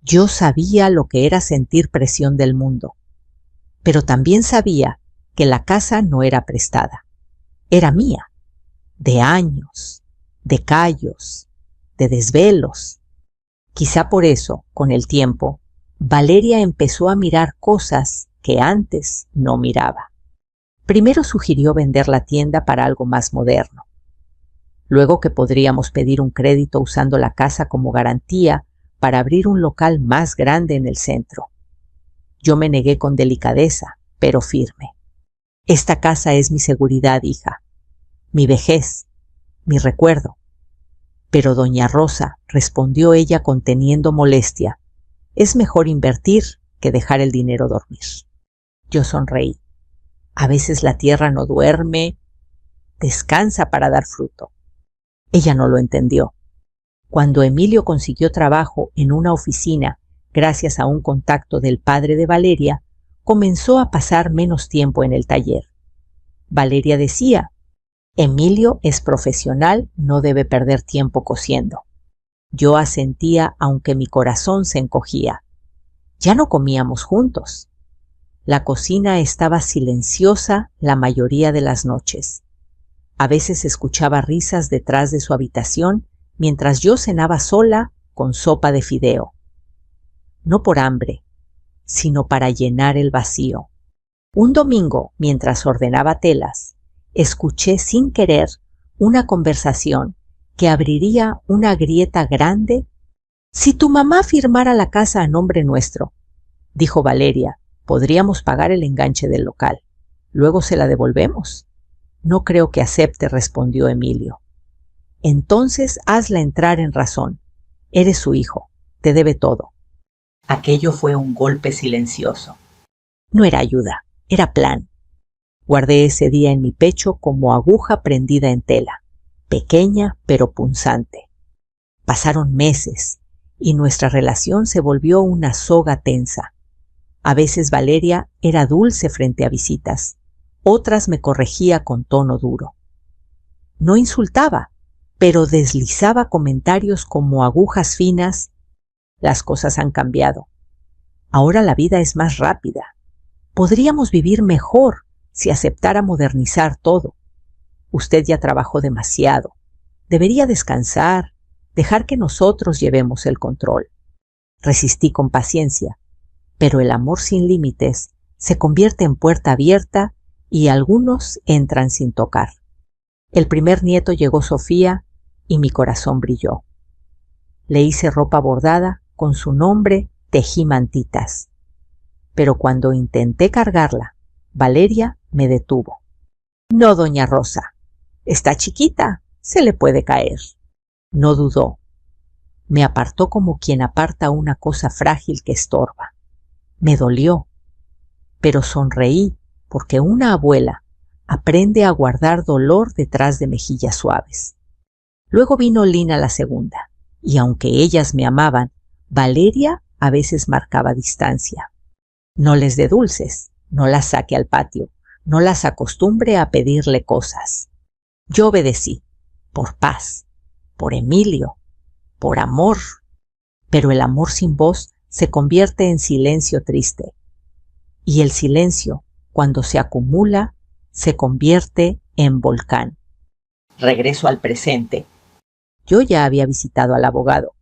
Yo sabía lo que era sentir presión del mundo, pero también sabía que la casa no era prestada. Era mía, de años, de callos, de desvelos. Quizá por eso, con el tiempo, Valeria empezó a mirar cosas que antes no miraba. Primero sugirió vender la tienda para algo más moderno. Luego que podríamos pedir un crédito usando la casa como garantía para abrir un local más grande en el centro. Yo me negué con delicadeza, pero firme. Esta casa es mi seguridad, hija, mi vejez, mi recuerdo. Pero doña Rosa, respondió ella conteniendo molestia, es mejor invertir que dejar el dinero dormir. Yo sonreí. A veces la tierra no duerme, descansa para dar fruto. Ella no lo entendió. Cuando Emilio consiguió trabajo en una oficina, gracias a un contacto del padre de Valeria, comenzó a pasar menos tiempo en el taller. Valeria decía: Emilio es profesional, no debe perder tiempo cosiendo. Yo asentía, aunque mi corazón se encogía. Ya no comíamos juntos. La cocina estaba silenciosa la mayoría de las noches. A veces escuchaba risas detrás de su habitación mientras yo cenaba sola con sopa de fideo. No por hambre, sino para llenar el vacío. Un domingo, mientras ordenaba telas, escuché sin querer una conversación que abriría una grieta grande. Si tu mamá firmara la casa a nombre nuestro, dijo Valeria, podríamos pagar el enganche del local. Luego se la devolvemos. No creo que acepte, respondió Emilio. Entonces hazla entrar en razón. Eres su hijo, te debe todo. Aquello fue un golpe silencioso. No era ayuda, era plan. Guardé ese día en mi pecho como aguja prendida en tela, pequeña pero punzante. Pasaron meses y nuestra relación se volvió una soga tensa. A veces Valeria era dulce frente a visitas, otras me corregía con tono duro. No insultaba, pero deslizaba comentarios como agujas finas. Las cosas han cambiado. Ahora la vida es más rápida. Podríamos vivir mejor si aceptara modernizar todo. Usted ya trabajó demasiado. Debería descansar, dejar que nosotros llevemos el control. Resistí con paciencia, pero el amor sin límites se convierte en puerta abierta y algunos entran sin tocar. El primer nieto llegó Sofía y mi corazón brilló. Le hice ropa bordada, con su nombre tejí mantitas. Pero cuando intenté cargarla, Valeria me detuvo. No, doña Rosa, está chiquita, se le puede caer. No dudó. Me apartó como quien aparta una cosa frágil que estorba. Me dolió, pero sonreí porque una abuela aprende a guardar dolor detrás de mejillas suaves. Luego vino Lina la segunda, y aunque ellas me amaban, Valeria a veces marcaba distancia. No les dé dulces, no las saque al patio, no las acostumbre a pedirle cosas. Yo obedecí, por paz, por Emilio, por amor, pero el amor sin voz se convierte en silencio triste, y el silencio, cuando se acumula, se convierte en volcán. Regreso al presente. Yo ya había visitado al abogado,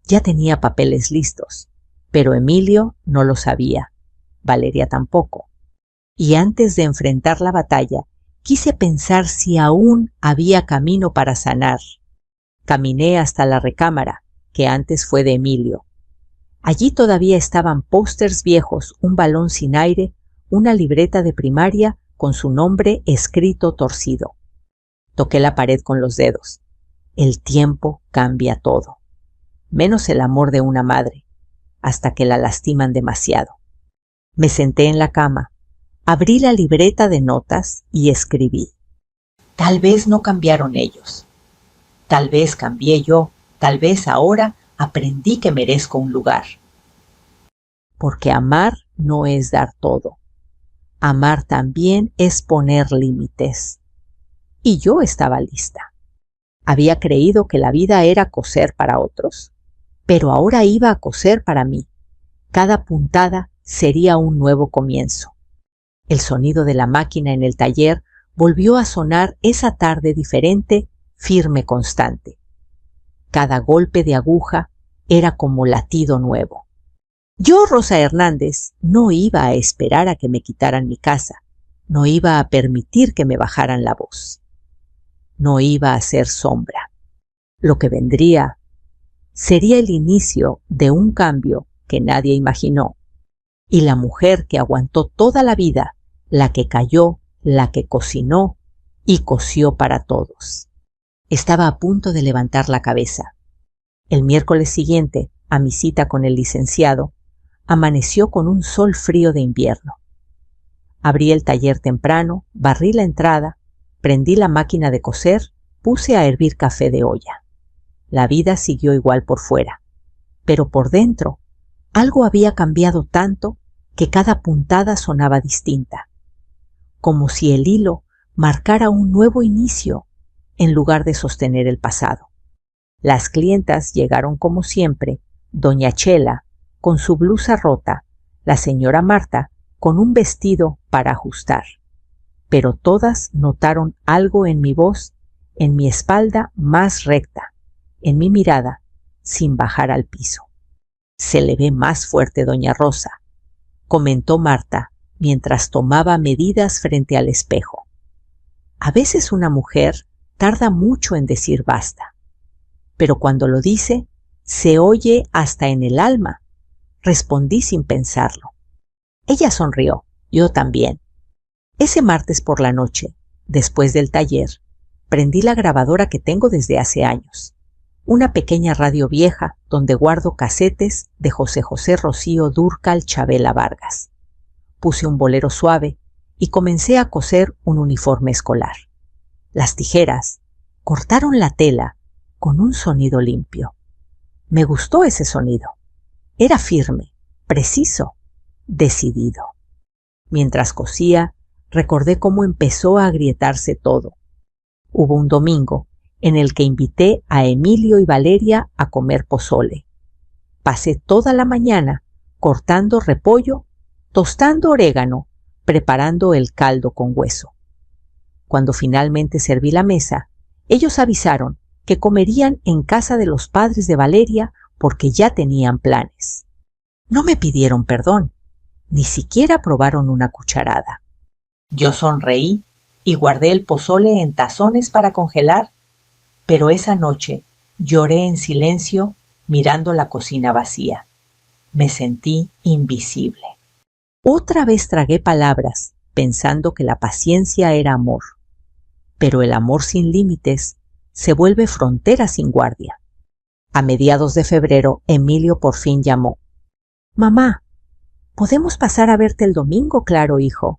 ya tenía papeles listos, pero Emilio no lo sabía, Valeria tampoco. Y antes de enfrentar la batalla, quise pensar si aún había camino para sanar. Caminé hasta la recámara, que antes fue de Emilio. Allí todavía estaban pósters viejos, un balón sin aire, una libreta de primaria con su nombre escrito torcido. Toqué la pared con los dedos. El tiempo cambia todo, menos el amor de una madre, hasta que la lastiman demasiado. Me senté en la cama, abrí la libreta de notas y escribí. Tal vez no cambiaron ellos. Tal vez cambié yo. Tal vez ahora aprendí que merezco un lugar. Porque amar no es dar todo. Amar también es poner límites. Y yo estaba lista. Había creído que la vida era coser para otros, pero ahora iba a coser para mí. Cada puntada sería un nuevo comienzo. El sonido de la máquina en el taller volvió a sonar esa tarde diferente, firme, constante. Cada golpe de aguja era como latido nuevo. Yo, Rosa Hernández, no iba a esperar a que me quitaran mi casa, no iba a permitir que me bajaran la voz. No iba a ser sombra. Lo que vendría sería el inicio de un cambio que nadie imaginó. Y la mujer que aguantó toda la vida, la que cayó, la que cocinó y cosió para todos. Estaba a punto de levantar la cabeza. El miércoles siguiente, a mi cita con el licenciado, amaneció con un sol frío de invierno. Abrí el taller temprano, barrí la entrada, prendí la máquina de coser, puse a hervir café de olla. La vida siguió igual por fuera, pero por dentro algo había cambiado tanto que cada puntada sonaba distinta, como si el hilo marcara un nuevo inicio en lugar de sostener el pasado. Las clientas llegaron como siempre, doña Chela con su blusa rota, la señora Marta con un vestido para ajustar. Pero todas notaron algo en mi voz, en mi espalda más recta, en mi mirada, sin bajar al piso. Se le ve más fuerte, doña Rosa, comentó Marta mientras tomaba medidas frente al espejo. A veces una mujer tarda mucho en decir basta, pero cuando lo dice, se oye hasta en el alma, respondí sin pensarlo. Ella sonrió, yo también. Ese martes por la noche, después del taller, prendí la grabadora que tengo desde hace años, una pequeña radio vieja donde guardo casetes de José José Rocío Dúrcal Chavela Vargas. Puse un bolero suave y comencé a coser un uniforme escolar. Las tijeras cortaron la tela con un sonido limpio. Me gustó ese sonido. Era firme, preciso, decidido. Mientras cosía, recordé cómo empezó a agrietarse todo. Hubo un domingo en el que invité a Emilio y Valeria a comer pozole. Pasé toda la mañana cortando repollo, tostando orégano, preparando el caldo con hueso. Cuando finalmente serví la mesa, ellos avisaron que comerían en casa de los padres de Valeria porque ya tenían planes. No me pidieron perdón, ni siquiera probaron una cucharada. Yo sonreí y guardé el pozole en tazones para congelar, pero esa noche lloré en silencio mirando la cocina vacía. Me sentí invisible. Otra vez tragué palabras pensando que la paciencia era amor, pero el amor sin límites se vuelve frontera sin guardia. A mediados de febrero, Emilio por fin llamó. «Mamá, ¿podemos pasar a verte el domingo, claro, hijo?»,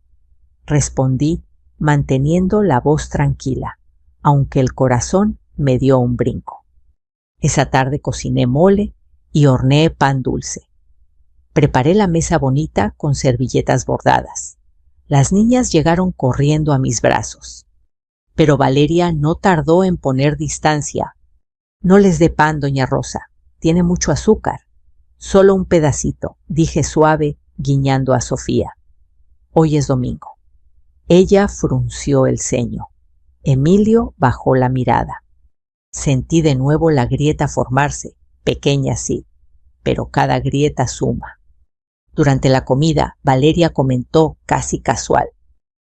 respondí, manteniendo la voz tranquila, aunque el corazón me dio un brinco. Esa tarde cociné mole y horneé pan dulce. Preparé la mesa bonita con servilletas bordadas. Las niñas llegaron corriendo a mis brazos. Pero Valeria no tardó en poner distancia. «No les dé pan, doña Rosa, tiene mucho azúcar». «Solo un pedacito», dije suave, guiñando a Sofía. «Hoy es domingo». Ella frunció el ceño. Emilio bajó la mirada. Sentí de nuevo la grieta formarse, pequeña sí, pero cada grieta suma. Durante la comida, Valeria comentó casi casual: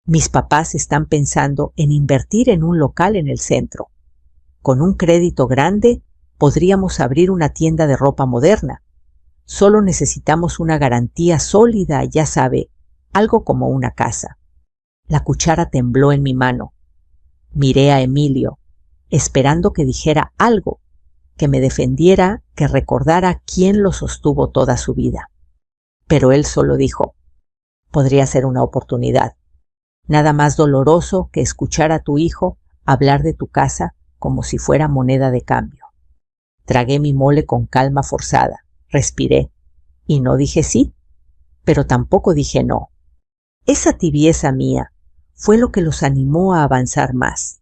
mis papás están pensando en invertir en un local en el centro. Con un crédito grande podríamos abrir una tienda de ropa moderna. Solo necesitamos una garantía sólida, ya sabe, algo como una casa. La cuchara tembló en mi mano. Miré a Emilio, esperando que dijera algo, que me defendiera, que recordara quién lo sostuvo toda su vida. Pero él solo dijo: podría ser una oportunidad. Nada más doloroso que escuchar a tu hijo hablar de tu casa como si fuera moneda de cambio. Tragué mi mole con calma forzada, respiré, y no dije sí, pero tampoco dije no. Esa tibieza mía fue lo que los animó a avanzar más.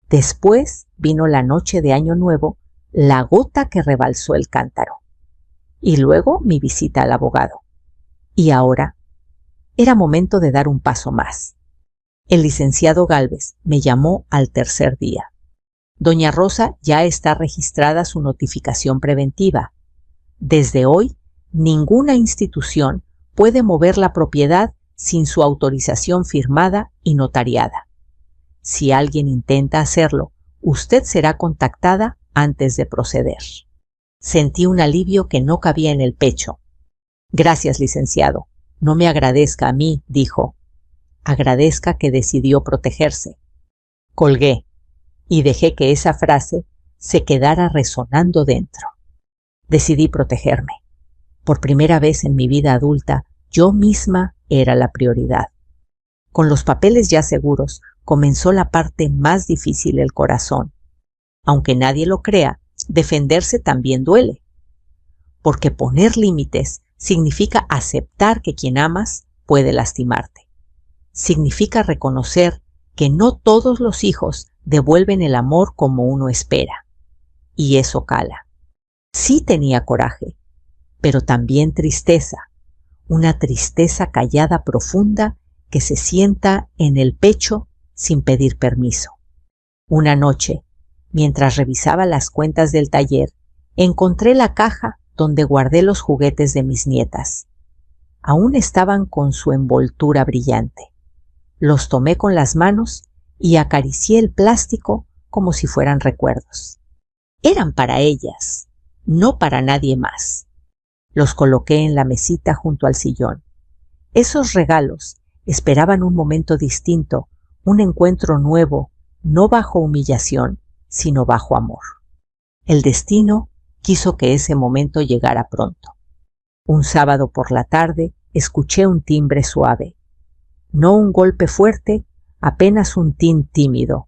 Después vino la noche de Año Nuevo, la gota que rebalsó el cántaro. Y luego mi visita al abogado. Y ahora era momento de dar un paso más. El licenciado Gálvez me llamó al tercer día. Doña Rosa ya está registrada su notificación preventiva. Desde hoy, ninguna institución puede mover la propiedad sin su autorización firmada y notariada. Si alguien intenta hacerlo, usted será contactada antes de proceder. Sentí un alivio que no cabía en el pecho. Gracias, licenciado. No me agradezca a mí, dijo. Agradezca que decidió protegerse. Colgué y dejé que esa frase se quedara resonando dentro. Decidí protegerme. Por primera vez en mi vida adulta, yo misma era la prioridad. Con los papeles ya seguros, comenzó la parte más difícil del corazón. Aunque nadie lo crea, defenderse también duele. Porque poner límites significa aceptar que quien amas puede lastimarte. Significa reconocer que no todos los hijos devuelven el amor como uno espera. Y eso cala. Sí tenía coraje, pero también tristeza. Una tristeza callada profunda que se sienta en el pecho sin pedir permiso. Una noche, mientras revisaba las cuentas del taller, encontré la caja donde guardé los juguetes de mis nietas. Aún estaban con su envoltura brillante. Los tomé con las manos y acaricié el plástico como si fueran recuerdos. Eran para ellas, no para nadie más. Los coloqué en la mesita junto al sillón. Esos regalos esperaban un momento distinto, un encuentro nuevo, no bajo humillación, sino bajo amor. El destino quiso que ese momento llegara pronto. Un sábado por la tarde escuché un timbre suave. No un golpe fuerte, apenas un tin tímido.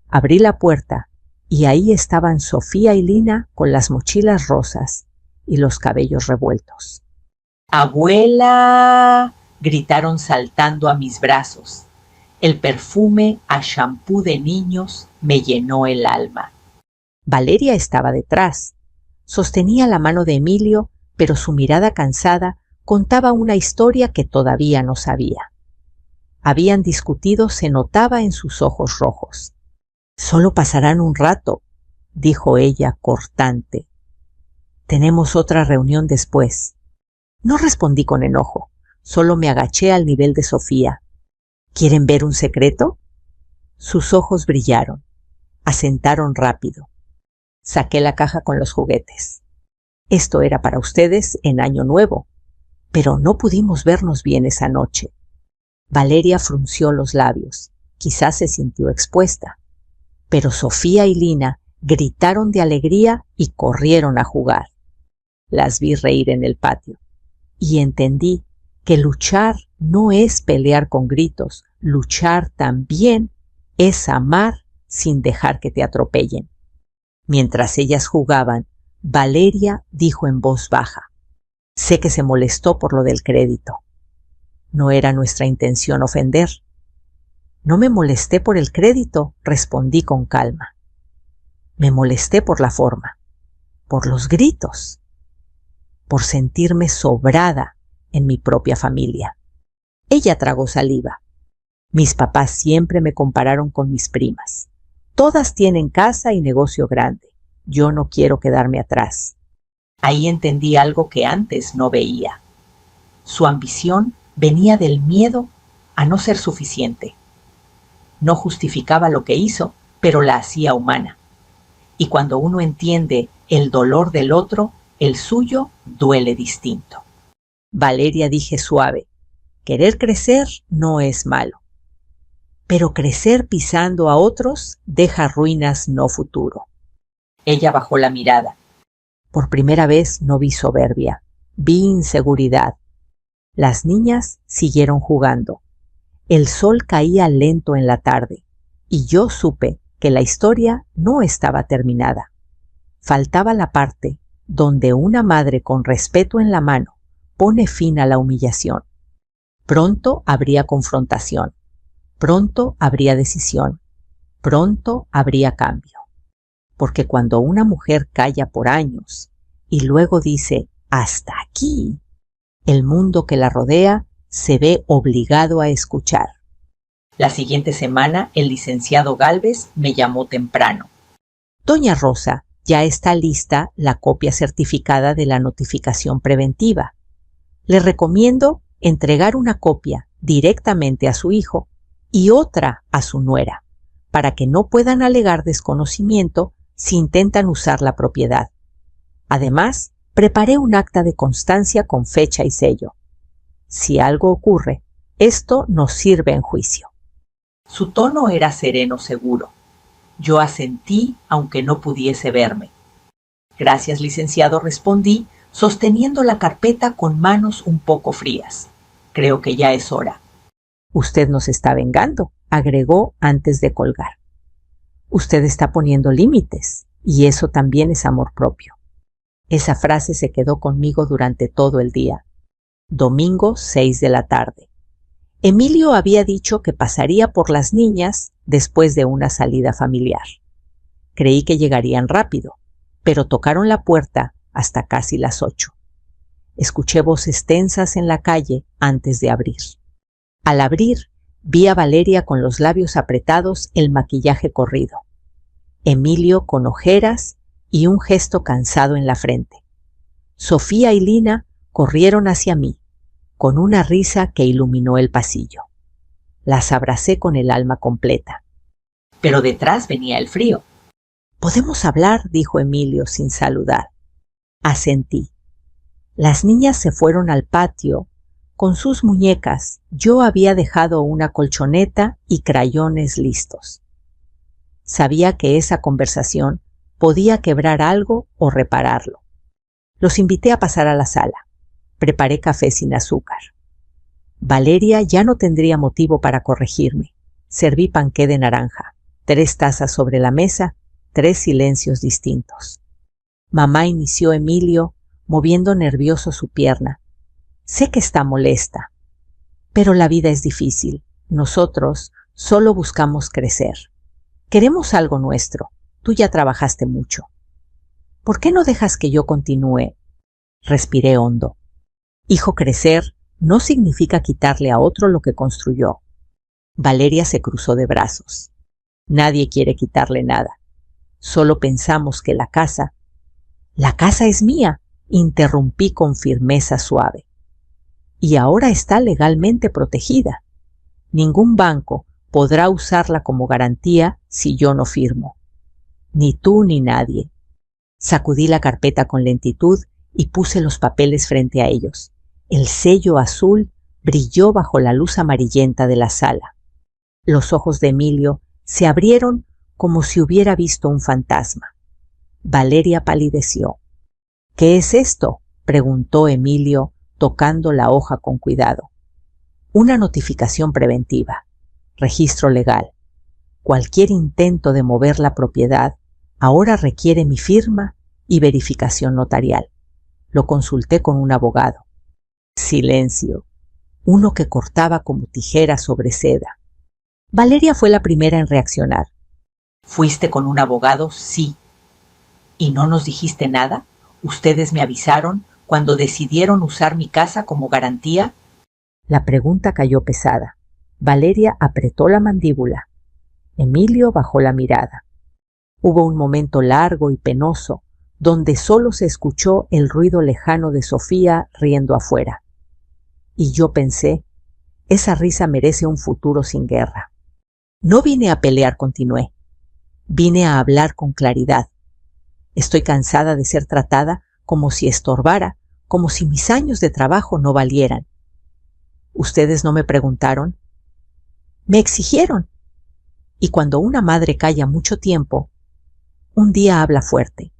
Abrí la puerta y ahí estaban Sofía y Lina con las mochilas rosas y los cabellos revueltos. ¡Abuela!, gritaron saltando a mis brazos. El perfume a champú de niños me llenó el alma. Valeria estaba detrás. Sostenía la mano de Emilio, pero su mirada cansada contaba una historia que todavía no sabía. Habían discutido, se notaba en sus ojos rojos. «Solo pasarán un rato», dijo ella cortante. «Tenemos otra reunión después». No respondí con enojo, solo me agaché al nivel de Sofía. «¿Quieren ver un secreto?» Sus ojos brillaron. Asentaron rápido. Saqué la caja con los juguetes. Esto era para ustedes en Año Nuevo, pero no pudimos vernos bien esa noche. Valeria frunció los labios. Quizás se sintió expuesta. Pero Sofía y Lina gritaron de alegría y corrieron a jugar. Las vi reír en el patio y entendí que luchar no es pelear con gritos, luchar también es amar sin dejar que te atropellen. Mientras ellas jugaban, Valeria dijo en voz baja: «Sé que se molestó por lo del crédito. No era nuestra intención ofender». «No me molesté por el crédito», respondí con calma. Me molesté por la forma, por los gritos, por sentirme sobrada en mi propia familia. Ella tragó saliva. Mis papás siempre me compararon con mis primas. Todas tienen casa y negocio grande. Yo no quiero quedarme atrás. Ahí entendí algo que antes no veía. Su ambición venía del miedo a no ser suficiente. No justificaba lo que hizo, pero la hacía humana. Y cuando uno entiende el dolor del otro, el suyo duele distinto. Valeria, dije suave, querer crecer no es malo. Pero crecer pisando a otros deja ruinas, no futuro. Ella bajó la mirada. Por primera vez no vi soberbia, vi inseguridad. Las niñas siguieron jugando. El sol caía lento en la tarde, y yo supe que la historia no estaba terminada. Faltaba la parte donde una madre con respeto en la mano pone fin a la humillación. Pronto habría confrontación, pronto habría decisión, pronto habría cambio. Porque cuando una mujer calla por años y luego dice «hasta aquí», el mundo que la rodea se ve obligado a escuchar. La siguiente semana el licenciado Gálvez me llamó temprano. Doña Rosa, ya está lista la copia certificada de la notificación preventiva. Le recomiendo entregar una copia directamente a su hijo y otra a su nuera, para que no puedan alegar desconocimiento si intentan usar la propiedad. Además, preparé un acta de constancia con fecha y sello. Si algo ocurre, esto nos sirve en juicio. Su tono era sereno, seguro. Yo asentí, aunque no pudiese verme. Gracias, licenciado, respondí, sosteniendo la carpeta con manos un poco frías. Creo que ya es hora. Usted nos está vengando, agregó antes de colgar. Usted está poniendo límites, y eso también es amor propio. Esa frase se quedó conmigo durante todo el día. Domingo, 6 de la tarde. Emilio había dicho que pasaría por las niñas después de una salida familiar. Creí que llegarían rápido, pero tocaron la puerta hasta casi las 8. Escuché voces tensas en la calle antes de abrir. Al abrir, vi a Valeria con los labios apretados, el maquillaje corrido. Emilio con ojeras y un gesto cansado en la frente. Sofía y Lina corrieron hacia mí, con una risa que iluminó el pasillo. Las abracé con el alma completa. Pero detrás venía el frío. «¿Podemos hablar?», dijo Emilio sin saludar. Asentí. Las niñas se fueron al patio. Con sus muñecas, yo había dejado una colchoneta y crayones listos. Sabía que esa conversación podía quebrar algo o repararlo. Los invité a pasar a la sala. Preparé café sin azúcar. Valeria ya no tendría motivo para corregirme. Serví panqué de naranja, 3 tazas sobre la mesa, 3 silencios distintos. Mamá, inició Emilio, moviendo nervioso su pierna. Sé que está molesta, pero la vida es difícil. Nosotros solo buscamos crecer. Queremos algo nuestro. Tú ya trabajaste mucho. ¿Por qué no dejas que yo continúe? Respiré hondo. Hijo, crecer no significa quitarle a otro lo que construyó. Valeria se cruzó de brazos. Nadie quiere quitarle nada. Solo pensamos que la casa es mía, interrumpí con firmeza suave. Y ahora está legalmente protegida. Ningún banco podrá usarla como garantía si yo no firmo. Ni tú ni nadie. Sacudí la carpeta con lentitud y puse los papeles frente a ellos. El sello azul brilló bajo la luz amarillenta de la sala. Los ojos de Emilio se abrieron como si hubiera visto un fantasma. Valeria palideció. «¿Qué es esto?», preguntó Emilio, tocando la hoja con cuidado. «Una notificación preventiva. Registro legal. Cualquier intento de mover la propiedad ahora requiere mi firma y verificación notarial. Lo consulté con un abogado». Silencio. Uno que cortaba como tijera sobre seda. Valeria fue la primera en reaccionar. «¿Fuiste con un abogado?». «Sí». «¿Y no nos dijiste nada? ¿Ustedes me avisaron cuando decidieron usar mi casa como garantía?». La pregunta cayó pesada. Valeria apretó la mandíbula. Emilio bajó la mirada. Hubo un momento largo y penoso, donde solo se escuchó el ruido lejano de Sofía riendo afuera. Y yo pensé, esa risa merece un futuro sin guerra. No vine a pelear, continué. Vine a hablar con claridad. Estoy cansada de ser tratada como si estorbara, como si mis años de trabajo no valieran. ¿Ustedes no me preguntaron? Me exigieron. Y cuando una madre calla mucho tiempo, un día habla fuerte.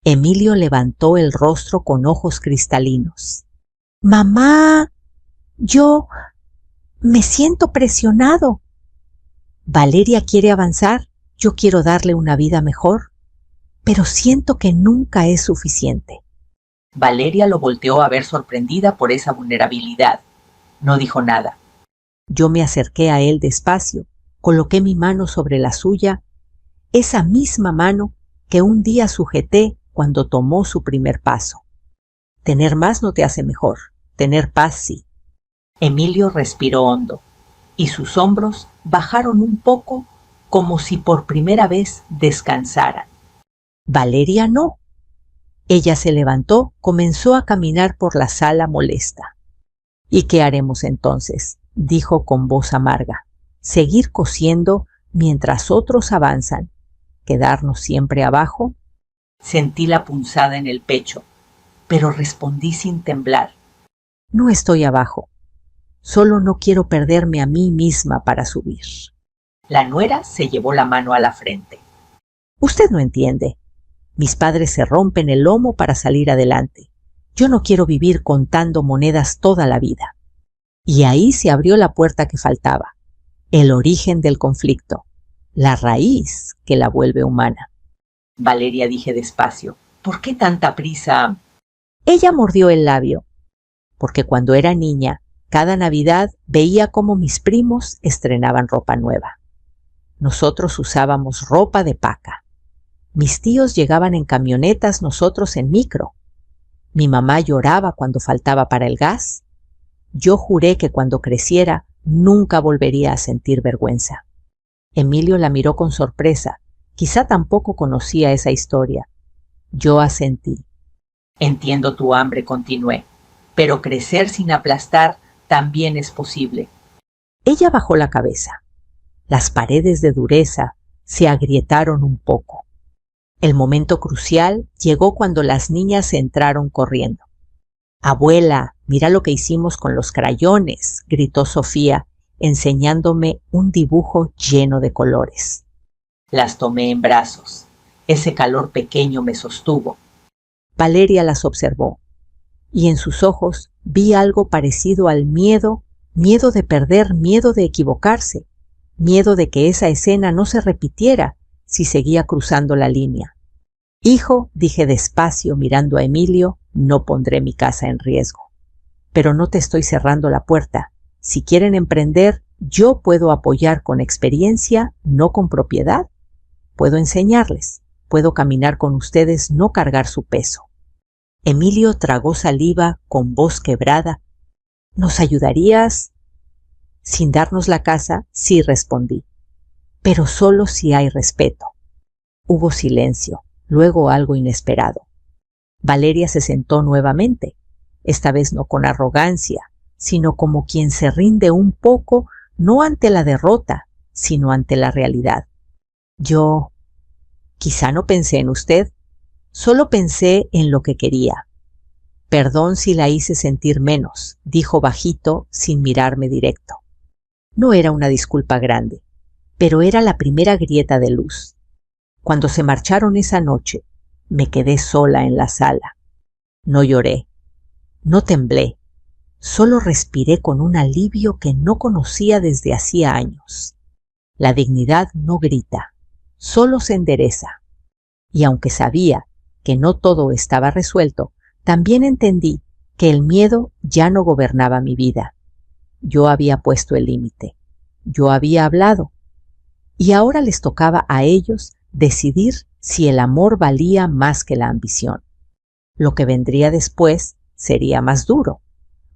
Emilio levantó el rostro con ojos cristalinos. Mamá, yo me siento presionado. Valeria quiere avanzar, yo quiero darle una vida mejor, pero siento que nunca es suficiente. Valeria lo volteó a ver sorprendida por esa vulnerabilidad. No dijo nada. Yo me acerqué a él despacio, coloqué mi mano sobre la suya, esa misma mano que un día sujeté cuando tomó su primer paso. Tener más no te hace mejor, tener paz sí. Emilio respiró hondo, y sus hombros bajaron un poco como si por primera vez descansaran. Valeria no. Ella se levantó, comenzó a caminar por la sala molesta. ¿Y qué haremos entonces?, dijo con voz amarga. ¿Seguir cosiendo mientras otros avanzan? ¿Quedarnos siempre abajo? Sentí la punzada en el pecho, pero respondí sin temblar. No estoy abajo. Solo no quiero perderme a mí misma para subir. La nuera se llevó la mano a la frente. Usted no entiende. Mis padres se rompen el lomo para salir adelante. Yo no quiero vivir contando monedas toda la vida. Y ahí se abrió la puerta que faltaba. El origen del conflicto. La raíz que la vuelve humana. Valeria, dije despacio, ¿por qué tanta prisa? Ella mordió el labio. Porque cuando era niña, cada Navidad veía cómo mis primos estrenaban ropa nueva. Nosotros usábamos ropa de paca. Mis tíos llegaban en camionetas, nosotros en micro. Mi mamá lloraba cuando faltaba para el gas. Yo juré que cuando creciera nunca volvería a sentir vergüenza. Emilio la miró con sorpresa. Quizá tampoco conocía esa historia. Yo asentí. Entiendo tu hambre, continué, pero crecer sin aplastar también es posible. Ella bajó la cabeza. Las paredes de dureza se agrietaron un poco. El momento crucial llegó cuando las niñas entraron corriendo. «Abuela, mira lo que hicimos con los crayones», gritó Sofía, enseñándome un dibujo lleno de colores. Las tomé en brazos. Ese calor pequeño me sostuvo. Valeria las observó, y en sus ojos vi algo parecido al miedo, miedo de perder, miedo de equivocarse, miedo de que esa escena no se repitiera si seguía cruzando la línea. Hijo, dije despacio mirando a Emilio, no pondré mi casa en riesgo. Pero no te estoy cerrando la puerta. Si quieren emprender, yo puedo apoyar con experiencia, no con propiedad. Puedo enseñarles, puedo caminar con ustedes, no cargar su peso. Emilio tragó saliva con voz quebrada. ¿Nos ayudarías? Sin darnos la casa, sí, respondí. Pero solo si hay respeto. Hubo silencio, luego algo inesperado. Valeria se sentó nuevamente, esta vez no con arrogancia, sino como quien se rinde un poco, no ante la derrota, sino ante la realidad. Yo, quizá no pensé en usted, solo pensé en lo que quería. Perdón si la hice sentir menos, dijo bajito sin mirarme directo. No era una disculpa grande, pero era la primera grieta de luz. Cuando se marcharon esa noche, me quedé sola en la sala. No lloré, no temblé, solo respiré con un alivio que no conocía desde hacía años. La dignidad no grita, solo se endereza. Y aunque sabía que no todo estaba resuelto, también entendí que el miedo ya no gobernaba mi vida. Yo había puesto el límite, yo había hablado, y ahora les tocaba a ellos decidir si el amor valía más que la ambición. Lo que vendría después sería más duro,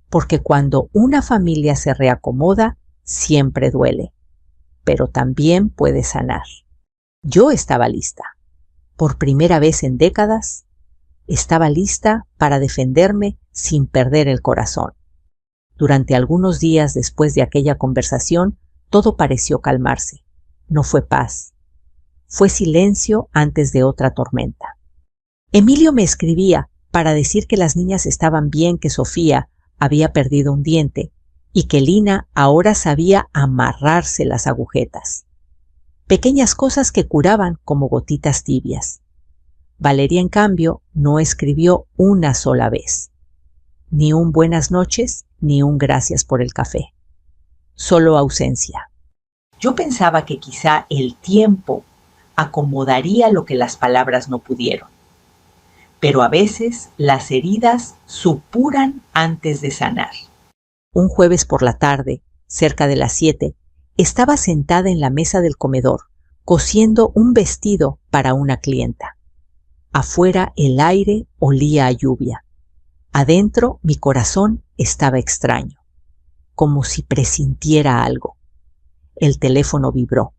porque cuando una familia se reacomoda, siempre duele, pero también puede sanar. Yo estaba lista. Por primera vez en décadas, estaba lista para defenderme sin perder el corazón. Durante algunos días después de aquella conversación, todo pareció calmarse. No fue paz. Fue silencio antes de otra tormenta. Emilio me escribía para decir que las niñas estaban bien, que Sofía había perdido un diente y que Lina ahora sabía amarrarse las agujetas. Pequeñas cosas que curaban como gotitas tibias. Valeria, en cambio, no escribió una sola vez. Ni un buenas noches, ni un gracias por el café. Solo ausencia. Yo pensaba que quizá el tiempo acomodaría lo que las palabras no pudieron. Pero a veces las heridas supuran antes de sanar. Un jueves por la tarde, cerca de las 7, estaba sentada en la mesa del comedor, cosiendo un vestido para una clienta. Afuera el aire olía a lluvia. Adentro mi corazón estaba extraño, como si presintiera algo. El teléfono vibró.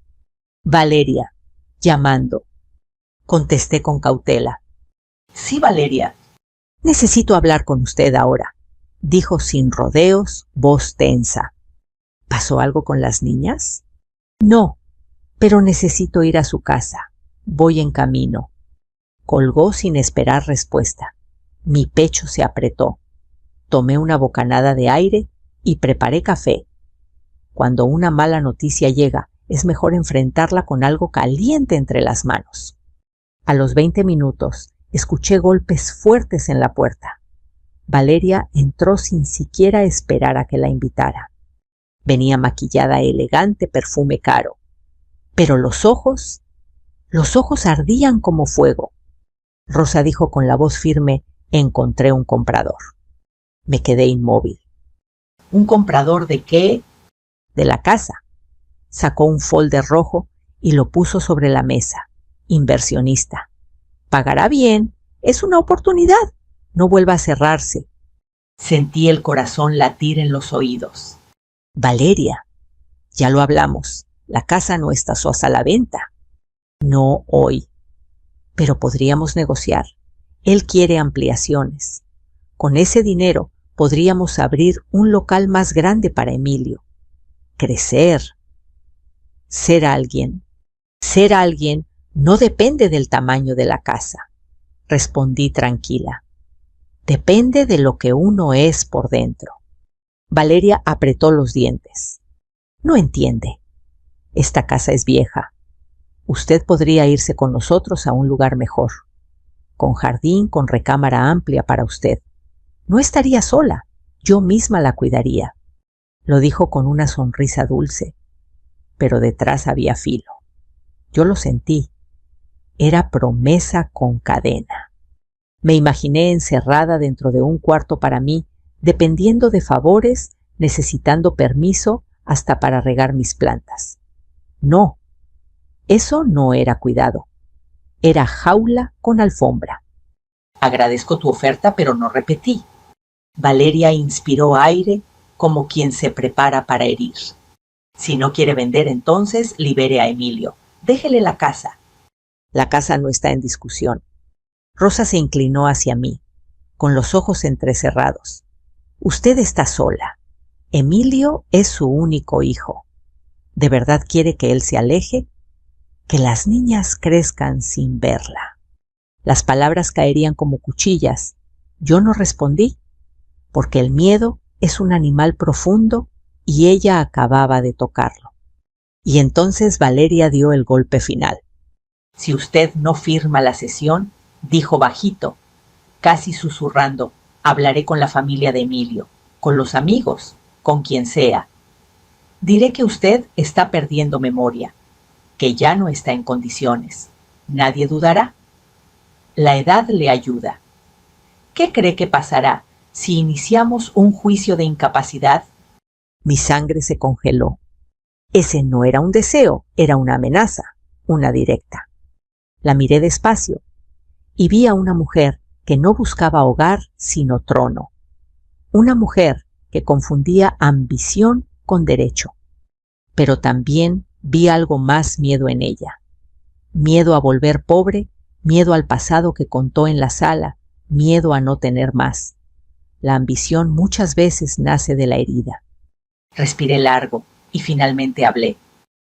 Valeria, llamando. Contesté con cautela. Sí, Valeria. Necesito hablar con usted ahora, dijo sin rodeos, voz tensa. ¿Pasó algo con las niñas? No, pero necesito ir a su casa. Voy en camino. Colgó sin esperar respuesta. Mi pecho se apretó. Tomé una bocanada de aire y preparé café. Cuando una mala noticia llega, es mejor enfrentarla con algo caliente entre las manos. A los 20 minutos, escuché golpes fuertes en la puerta. Valeria entró sin siquiera esperar a que la invitara. Venía maquillada elegante, perfume caro. Pero los ojos ardían como fuego. Rosa dijo con la voz firme: encontré un comprador. Me quedé inmóvil. ¿Un comprador de qué? De la casa. Sacó un folder rojo y lo puso sobre la mesa. Inversionista. Pagará bien. Es una oportunidad. No vuelva a cerrarse. Sentí el corazón latir en los oídos. Valeria, ya lo hablamos. La casa no está a la venta. No hoy. Pero podríamos negociar. Él quiere ampliaciones. Con ese dinero podríamos abrir un local más grande para Emilio. Crecer. Ser alguien. Ser alguien no depende del tamaño de la casa, respondí tranquila. Depende de lo que uno es por dentro. Valeria apretó los dientes. No entiende. Esta casa es vieja. Usted podría irse con nosotros a un lugar mejor, con jardín, con recámara amplia para usted. No estaría sola, yo misma la cuidaría. Lo dijo con una sonrisa dulce, pero detrás había filo. Yo lo sentí. Era promesa con cadena. Me imaginé encerrada dentro de un cuarto para mí, dependiendo de favores, necesitando permiso hasta para regar mis plantas. No, eso no era cuidado. Era jaula con alfombra. Agradezco tu oferta, pero no repetí. Valeria inspiró aire como quien se prepara para herir. Si no quiere vender, entonces libere a Emilio. Déjele la casa. La casa no está en discusión. Rosa se inclinó hacia mí, con los ojos entrecerrados. Usted está sola. Emilio es su único hijo. ¿De verdad quiere que él se aleje? Que las niñas crezcan sin verla. Las palabras caerían como cuchillas. Yo no respondí, porque el miedo es un animal profundo y ella acababa de tocarlo. Y entonces Valeria dio el golpe final. Si usted no firma la cesión, dijo bajito, casi susurrando, hablaré con la familia de Emilio, con los amigos, con quien sea. Diré que usted está perdiendo memoria, que ya no está en condiciones. Nadie dudará. La edad le ayuda. ¿Qué cree que pasará si iniciamos un juicio de incapacidad? Mi sangre se congeló. Ese no era un deseo, era una amenaza, una directa. La miré despacio y vi a una mujer que no buscaba hogar sino trono. Una mujer que confundía ambición con derecho. Pero también vi algo más miedo en ella. Miedo a volver pobre, miedo al pasado que contó en la sala, miedo a no tener más. La ambición muchas veces nace de la herida. Respiré largo y finalmente hablé.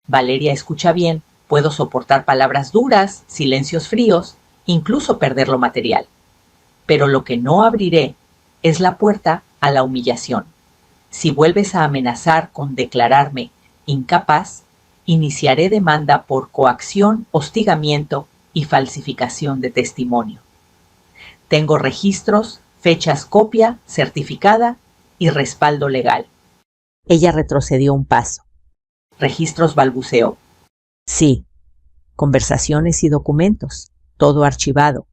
Valeria escucha bien, puedo soportar palabras duras, silencios fríos, incluso perder lo material. Pero lo que no abriré es la puerta a la humillación. Si vuelves a amenazar con declararme incapaz, iniciaré demanda por coacción, hostigamiento y falsificación de testimonio. Tengo registros, fechas copia, certificada y respaldo legal. Ella retrocedió un paso. Registros balbuceó. Sí, conversaciones y documentos, todo archivado.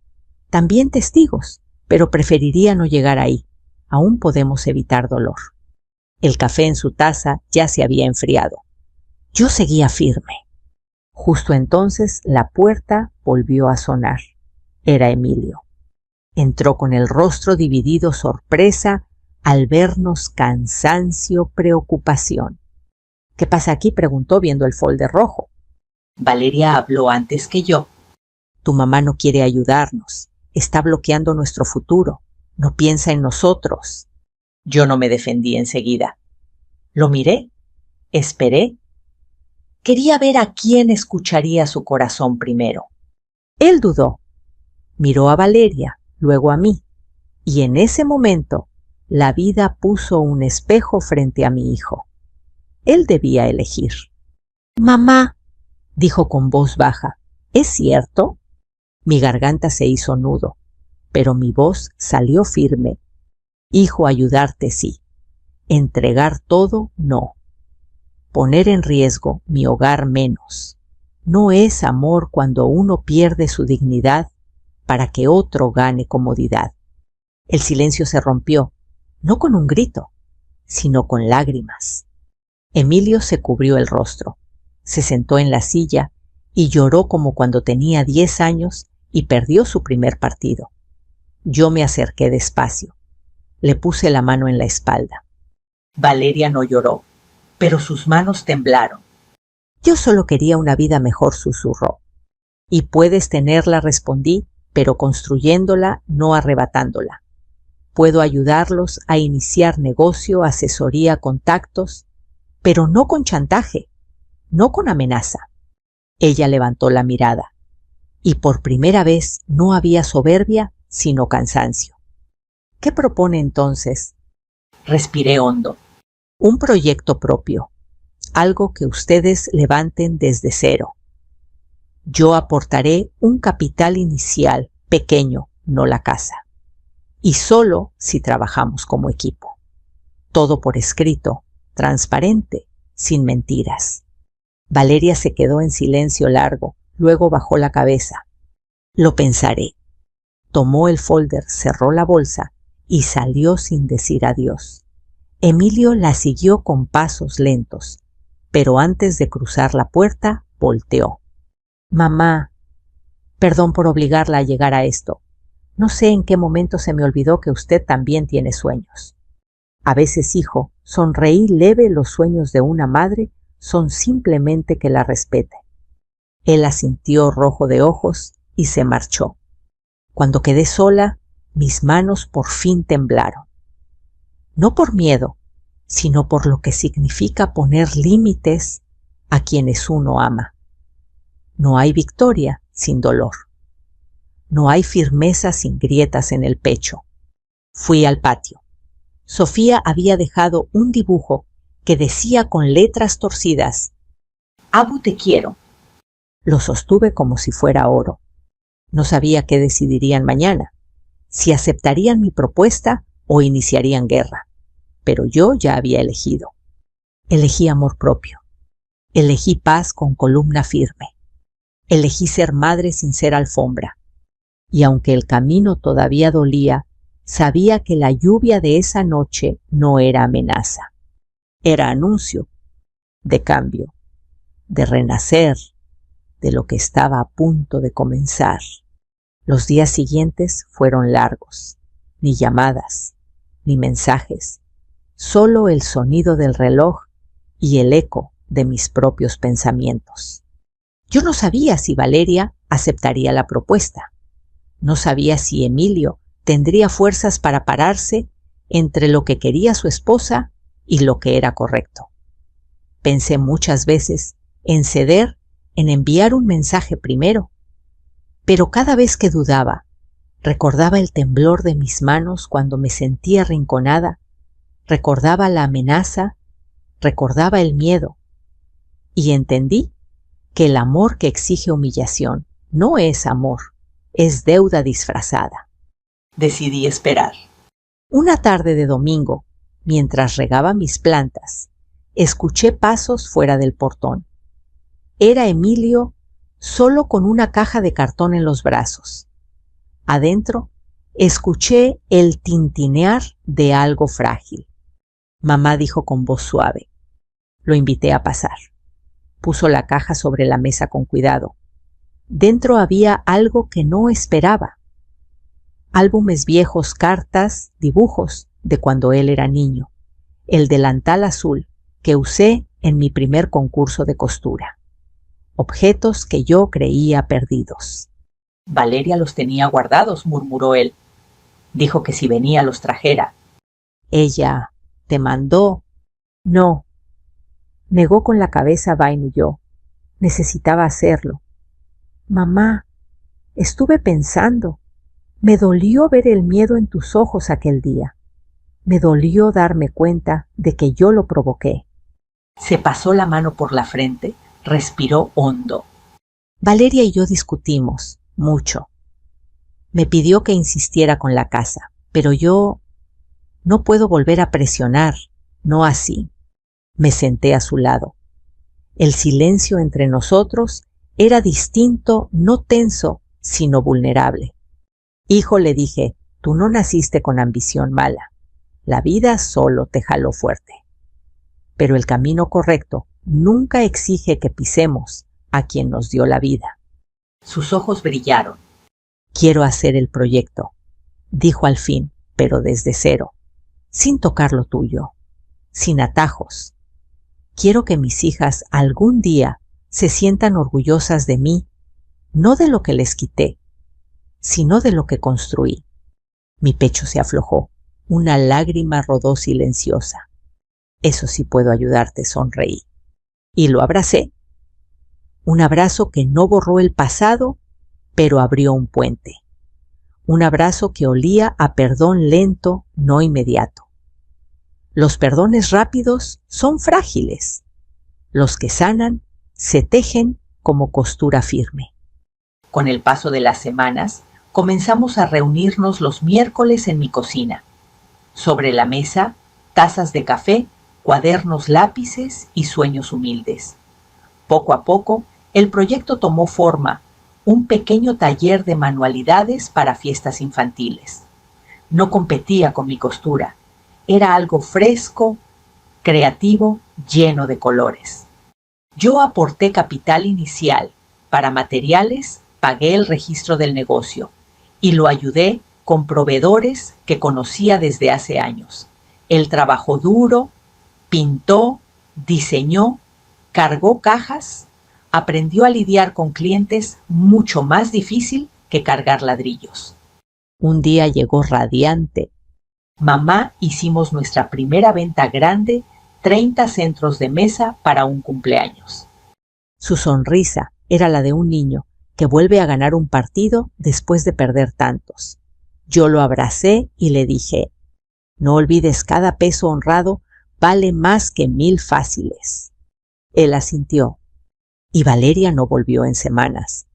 También testigos, pero preferiría no llegar ahí. Aún podemos evitar dolor. El café en su taza ya se había enfriado. Yo seguía firme. Justo entonces la puerta volvió a sonar. Era Emilio. Entró con el rostro dividido, sorpresa al vernos, cansancio, preocupación. ¿Qué pasa aquí?, preguntó viendo el folder rojo. Valeria habló antes que yo. Tu mamá no quiere ayudarnos. Está bloqueando nuestro futuro. No piensa en nosotros. Yo no me defendí enseguida. Lo miré. Esperé. Quería ver a quién escucharía su corazón primero. Él dudó. Miró a Valeria, luego a mí. Y en ese momento, la vida puso un espejo frente a mi hijo. Él debía elegir. Mamá, dijo con voz baja, ¿es cierto? Mi garganta se hizo nudo, pero mi voz salió firme. Hijo, ayudarte sí. Entregar todo, no. Poner en riesgo mi hogar menos. No es amor cuando uno pierde su dignidad para que otro gane comodidad. El silencio se rompió, no con un grito, sino con lágrimas. Emilio se cubrió el rostro, se sentó en la silla y lloró como cuando tenía 10 años y perdió su primer partido. Yo me acerqué despacio. Le puse la mano en la espalda. Valeria no lloró, pero sus manos temblaron. Yo solo quería una vida mejor, susurró. Y puedes tenerla, respondí, pero construyéndola, no arrebatándola. Puedo ayudarlos a iniciar negocio, asesoría, contactos, pero no con chantaje, no con amenaza. Ella levantó la mirada, y por primera vez no había soberbia, sino cansancio. ¿Qué propone entonces? Respiré hondo. Un proyecto propio, algo que ustedes levanten desde cero. Yo aportaré un capital inicial pequeño, no la casa. Y solo si trabajamos como equipo. Todo por escrito, transparente, sin mentiras. Valeria se quedó en silencio largo, luego bajó la cabeza. Lo pensaré. Tomó el folder, cerró la bolsa y salió sin decir adiós. Emilio la siguió con pasos lentos, pero antes de cruzar la puerta, volteó. Mamá, perdón por obligarla a llegar a esto. No sé en qué momento se me olvidó que usted también tiene sueños. A veces, hijo, sonreí leve. Los sueños de una madre son simplemente que la respete. Él asintió rojo de ojos y se marchó. Cuando quedé sola, mis manos por fin temblaron. No por miedo, sino por lo que significa poner límites a quienes uno ama. No hay victoria sin dolor. No hay firmeza sin grietas en el pecho. Fui al patio. Sofía había dejado un dibujo que decía con letras torcidas: Abu, te quiero. Lo sostuve como si fuera oro. No sabía qué decidirían mañana, si aceptarían mi propuesta o iniciarían guerra. Pero yo ya había elegido. Elegí amor propio. Elegí paz con columna firme. Elegí ser madre sin ser alfombra. Y aunque el camino todavía dolía, sabía que la lluvia de esa noche no era amenaza. Era anuncio de cambio, de renacer, de lo que estaba a punto de comenzar. Los días siguientes fueron largos, ni llamadas, ni mensajes, solo el sonido del reloj y el eco de mis propios pensamientos. Yo no sabía si Valeria aceptaría la propuesta. No sabía si Emilio tendría fuerzas para pararse entre lo que quería su esposa y lo que era correcto. Pensé muchas veces en ceder, en enviar un mensaje primero, pero cada vez que dudaba, recordaba el temblor de mis manos cuando me sentía arrinconada, recordaba la amenaza, recordaba el miedo, y entendí que el amor que exige humillación no es amor, es deuda disfrazada. Decidí esperar. Una tarde de domingo, mientras regaba mis plantas, escuché pasos fuera del portón. Era Emilio solo con una caja de cartón en los brazos. Adentro, escuché el tintinear de algo frágil. Mamá dijo con voz suave. Lo invité a pasar. Puso la caja sobre la mesa con cuidado. Dentro había algo que no esperaba. Álbumes viejos, cartas, dibujos de cuando él era niño. El delantal azul que usé en mi primer concurso de costura. Objetos que yo creía perdidos. Valeria los tenía guardados, murmuró él. Dijo que si venía los trajera. Ella te mandó. No. Negó con la cabeza Vain y yo. Necesitaba hacerlo. Mamá, estuve pensando. Me dolió ver el miedo en tus ojos aquel día. Me dolió darme cuenta de que yo lo provoqué. Se pasó la mano por la frente, respiró hondo. Valeria y yo discutimos mucho. Me pidió que insistiera con la casa, pero yo no puedo volver a presionar, no así. Me senté a su lado. El silencio entre nosotros era distinto, no tenso, sino vulnerable. Hijo, le dije, tú no naciste con ambición mala. La vida solo te jaló fuerte. Pero el camino correcto nunca exige que pisemos a quien nos dio la vida. Sus ojos brillaron. Quiero hacer el proyecto, dijo al fin, pero desde cero, sin tocar lo tuyo, sin atajos. Quiero que mis hijas algún día se sientan orgullosas de mí, no de lo que les quité, sino de lo que construí. Mi pecho se aflojó, una lágrima rodó silenciosa. Eso sí puedo ayudarte, sonreí. Y lo abracé. Un abrazo que no borró el pasado, pero abrió un puente. Un abrazo que olía a perdón lento, no inmediato. Los perdones rápidos son frágiles. Los que sanan se tejen como costura firme. Con el paso de las semanas, comenzamos a reunirnos los miércoles en mi cocina. Sobre la mesa, tazas de café, cuadernos, lápices y sueños humildes. Poco a poco, el proyecto tomó forma, un pequeño taller de manualidades para fiestas infantiles. No competía con mi costura. Era algo fresco, creativo, lleno de colores. Yo aporté capital inicial. Para materiales, pagué el registro del negocio y lo ayudé con proveedores que conocía desde hace años. Él trabajó duro, pintó, diseñó, cargó cajas, aprendió a lidiar con clientes mucho más difícil que cargar ladrillos. Un día llegó radiante. Mamá hicimos nuestra primera venta grande, 30 centros de mesa para un cumpleaños. Su sonrisa era la de un niño que vuelve a ganar un partido después de perder tantos. Yo lo abracé y le dije, no olvides, cada peso honrado vale más que 1000 fáciles. Él asintió. Y Valeria no volvió en semanas.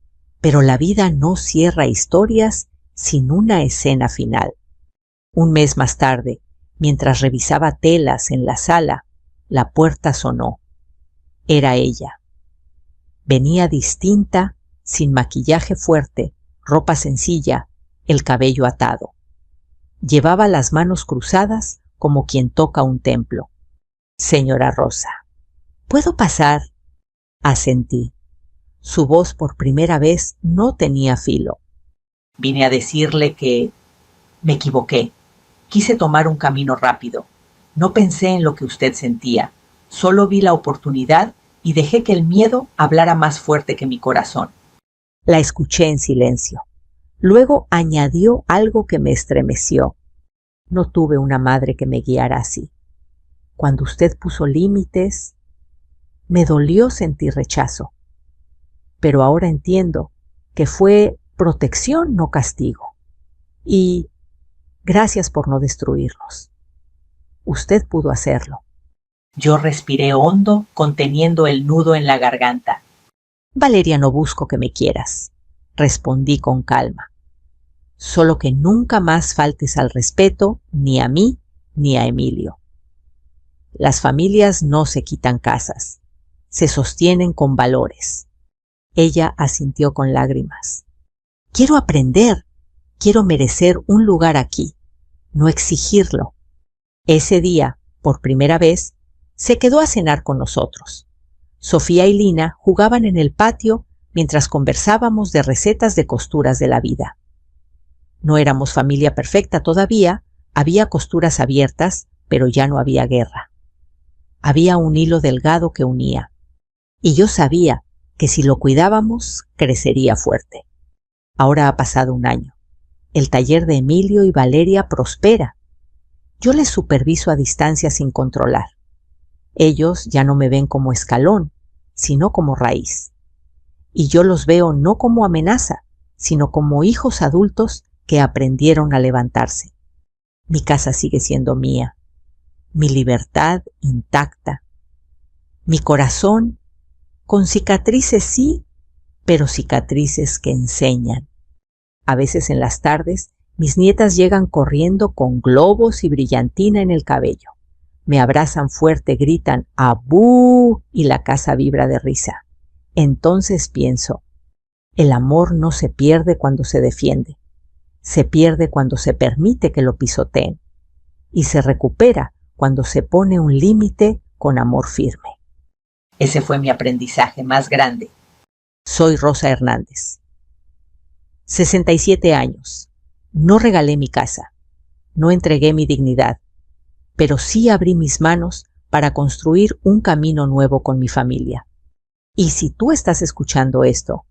Pero la vida no cierra historias sin una escena final. Un mes más tarde, mientras revisaba telas en la sala, la puerta sonó. Era ella. Venía distinta, sin maquillaje fuerte, ropa sencilla, el cabello atado. Llevaba las manos cruzadas como quien toca un templo. Señora Rosa, ¿puedo pasar? Asentí. Su voz por primera vez no tenía filo. Vine a decirle que me equivoqué. Quise tomar un camino rápido. No pensé en lo que usted sentía. Solo vi la oportunidad y dejé que el miedo hablara más fuerte que mi corazón. La escuché en silencio. Luego añadió algo que me estremeció. No tuve una madre que me guiara así. Cuando usted puso límites, me dolió sentir rechazo. Pero ahora entiendo que fue protección, no castigo. Y gracias por no destruirnos. Usted pudo hacerlo. Yo respiré hondo, conteniendo el nudo en la garganta. Valeria, no busco que me quieras, respondí con calma. Solo que nunca más faltes al respeto, ni a mí ni a Emilio. Las familias no se quitan casas, se sostienen con valores. Ella asintió con lágrimas. Quiero aprender, quiero merecer un lugar aquí, no exigirlo. Ese día, por primera vez, se quedó a cenar con nosotros. Sofía y Lina jugaban en el patio mientras conversábamos de recetas de costuras de la vida. No éramos familia perfecta todavía, había costuras abiertas, pero ya no había guerra. Había un hilo delgado que unía, y yo sabía que si lo cuidábamos, crecería fuerte. Ahora ha pasado un año. El taller de Emilio y Valeria prospera. Yo les superviso a distancia sin controlar. Ellos ya no me ven como escalón, sino como raíz. Y yo los veo no como amenaza, sino como hijos adultos que aprendieron a levantarse. Mi casa sigue siendo mía, mi libertad intacta, mi corazón con cicatrices sí, pero cicatrices que enseñan. A veces en las tardes mis nietas llegan corriendo con globos y brillantina en el cabello. Me abrazan fuerte, gritan ¡abú! Y la casa vibra de risa. Entonces pienso, el amor no se pierde cuando se defiende. Se pierde cuando se permite que lo pisoteen. Y se recupera cuando se pone un límite con amor firme. Ese fue mi aprendizaje más grande. Soy Rosa Hernández. 67 años. No regalé mi casa. No entregué mi dignidad. Pero sí abrí mis manos para construir un camino nuevo con mi familia. Y si tú estás escuchando esto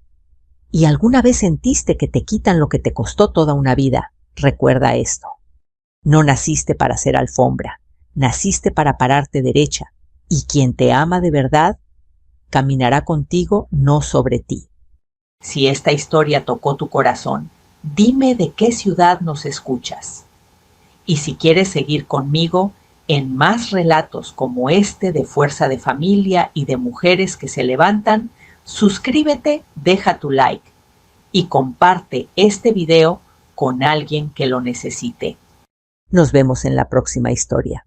y alguna vez sentiste que te quitan lo que te costó toda una vida, recuerda esto. No naciste para hacer alfombra, naciste para pararte derecha, y quien te ama de verdad caminará contigo, no sobre ti. Si esta historia tocó tu corazón, dime de qué ciudad nos escuchas. Y si quieres seguir conmigo en más relatos como este de fuerza de familia y de mujeres que se levantan, suscríbete, deja tu like y comparte este video con alguien que lo necesite. Nos vemos en la próxima historia.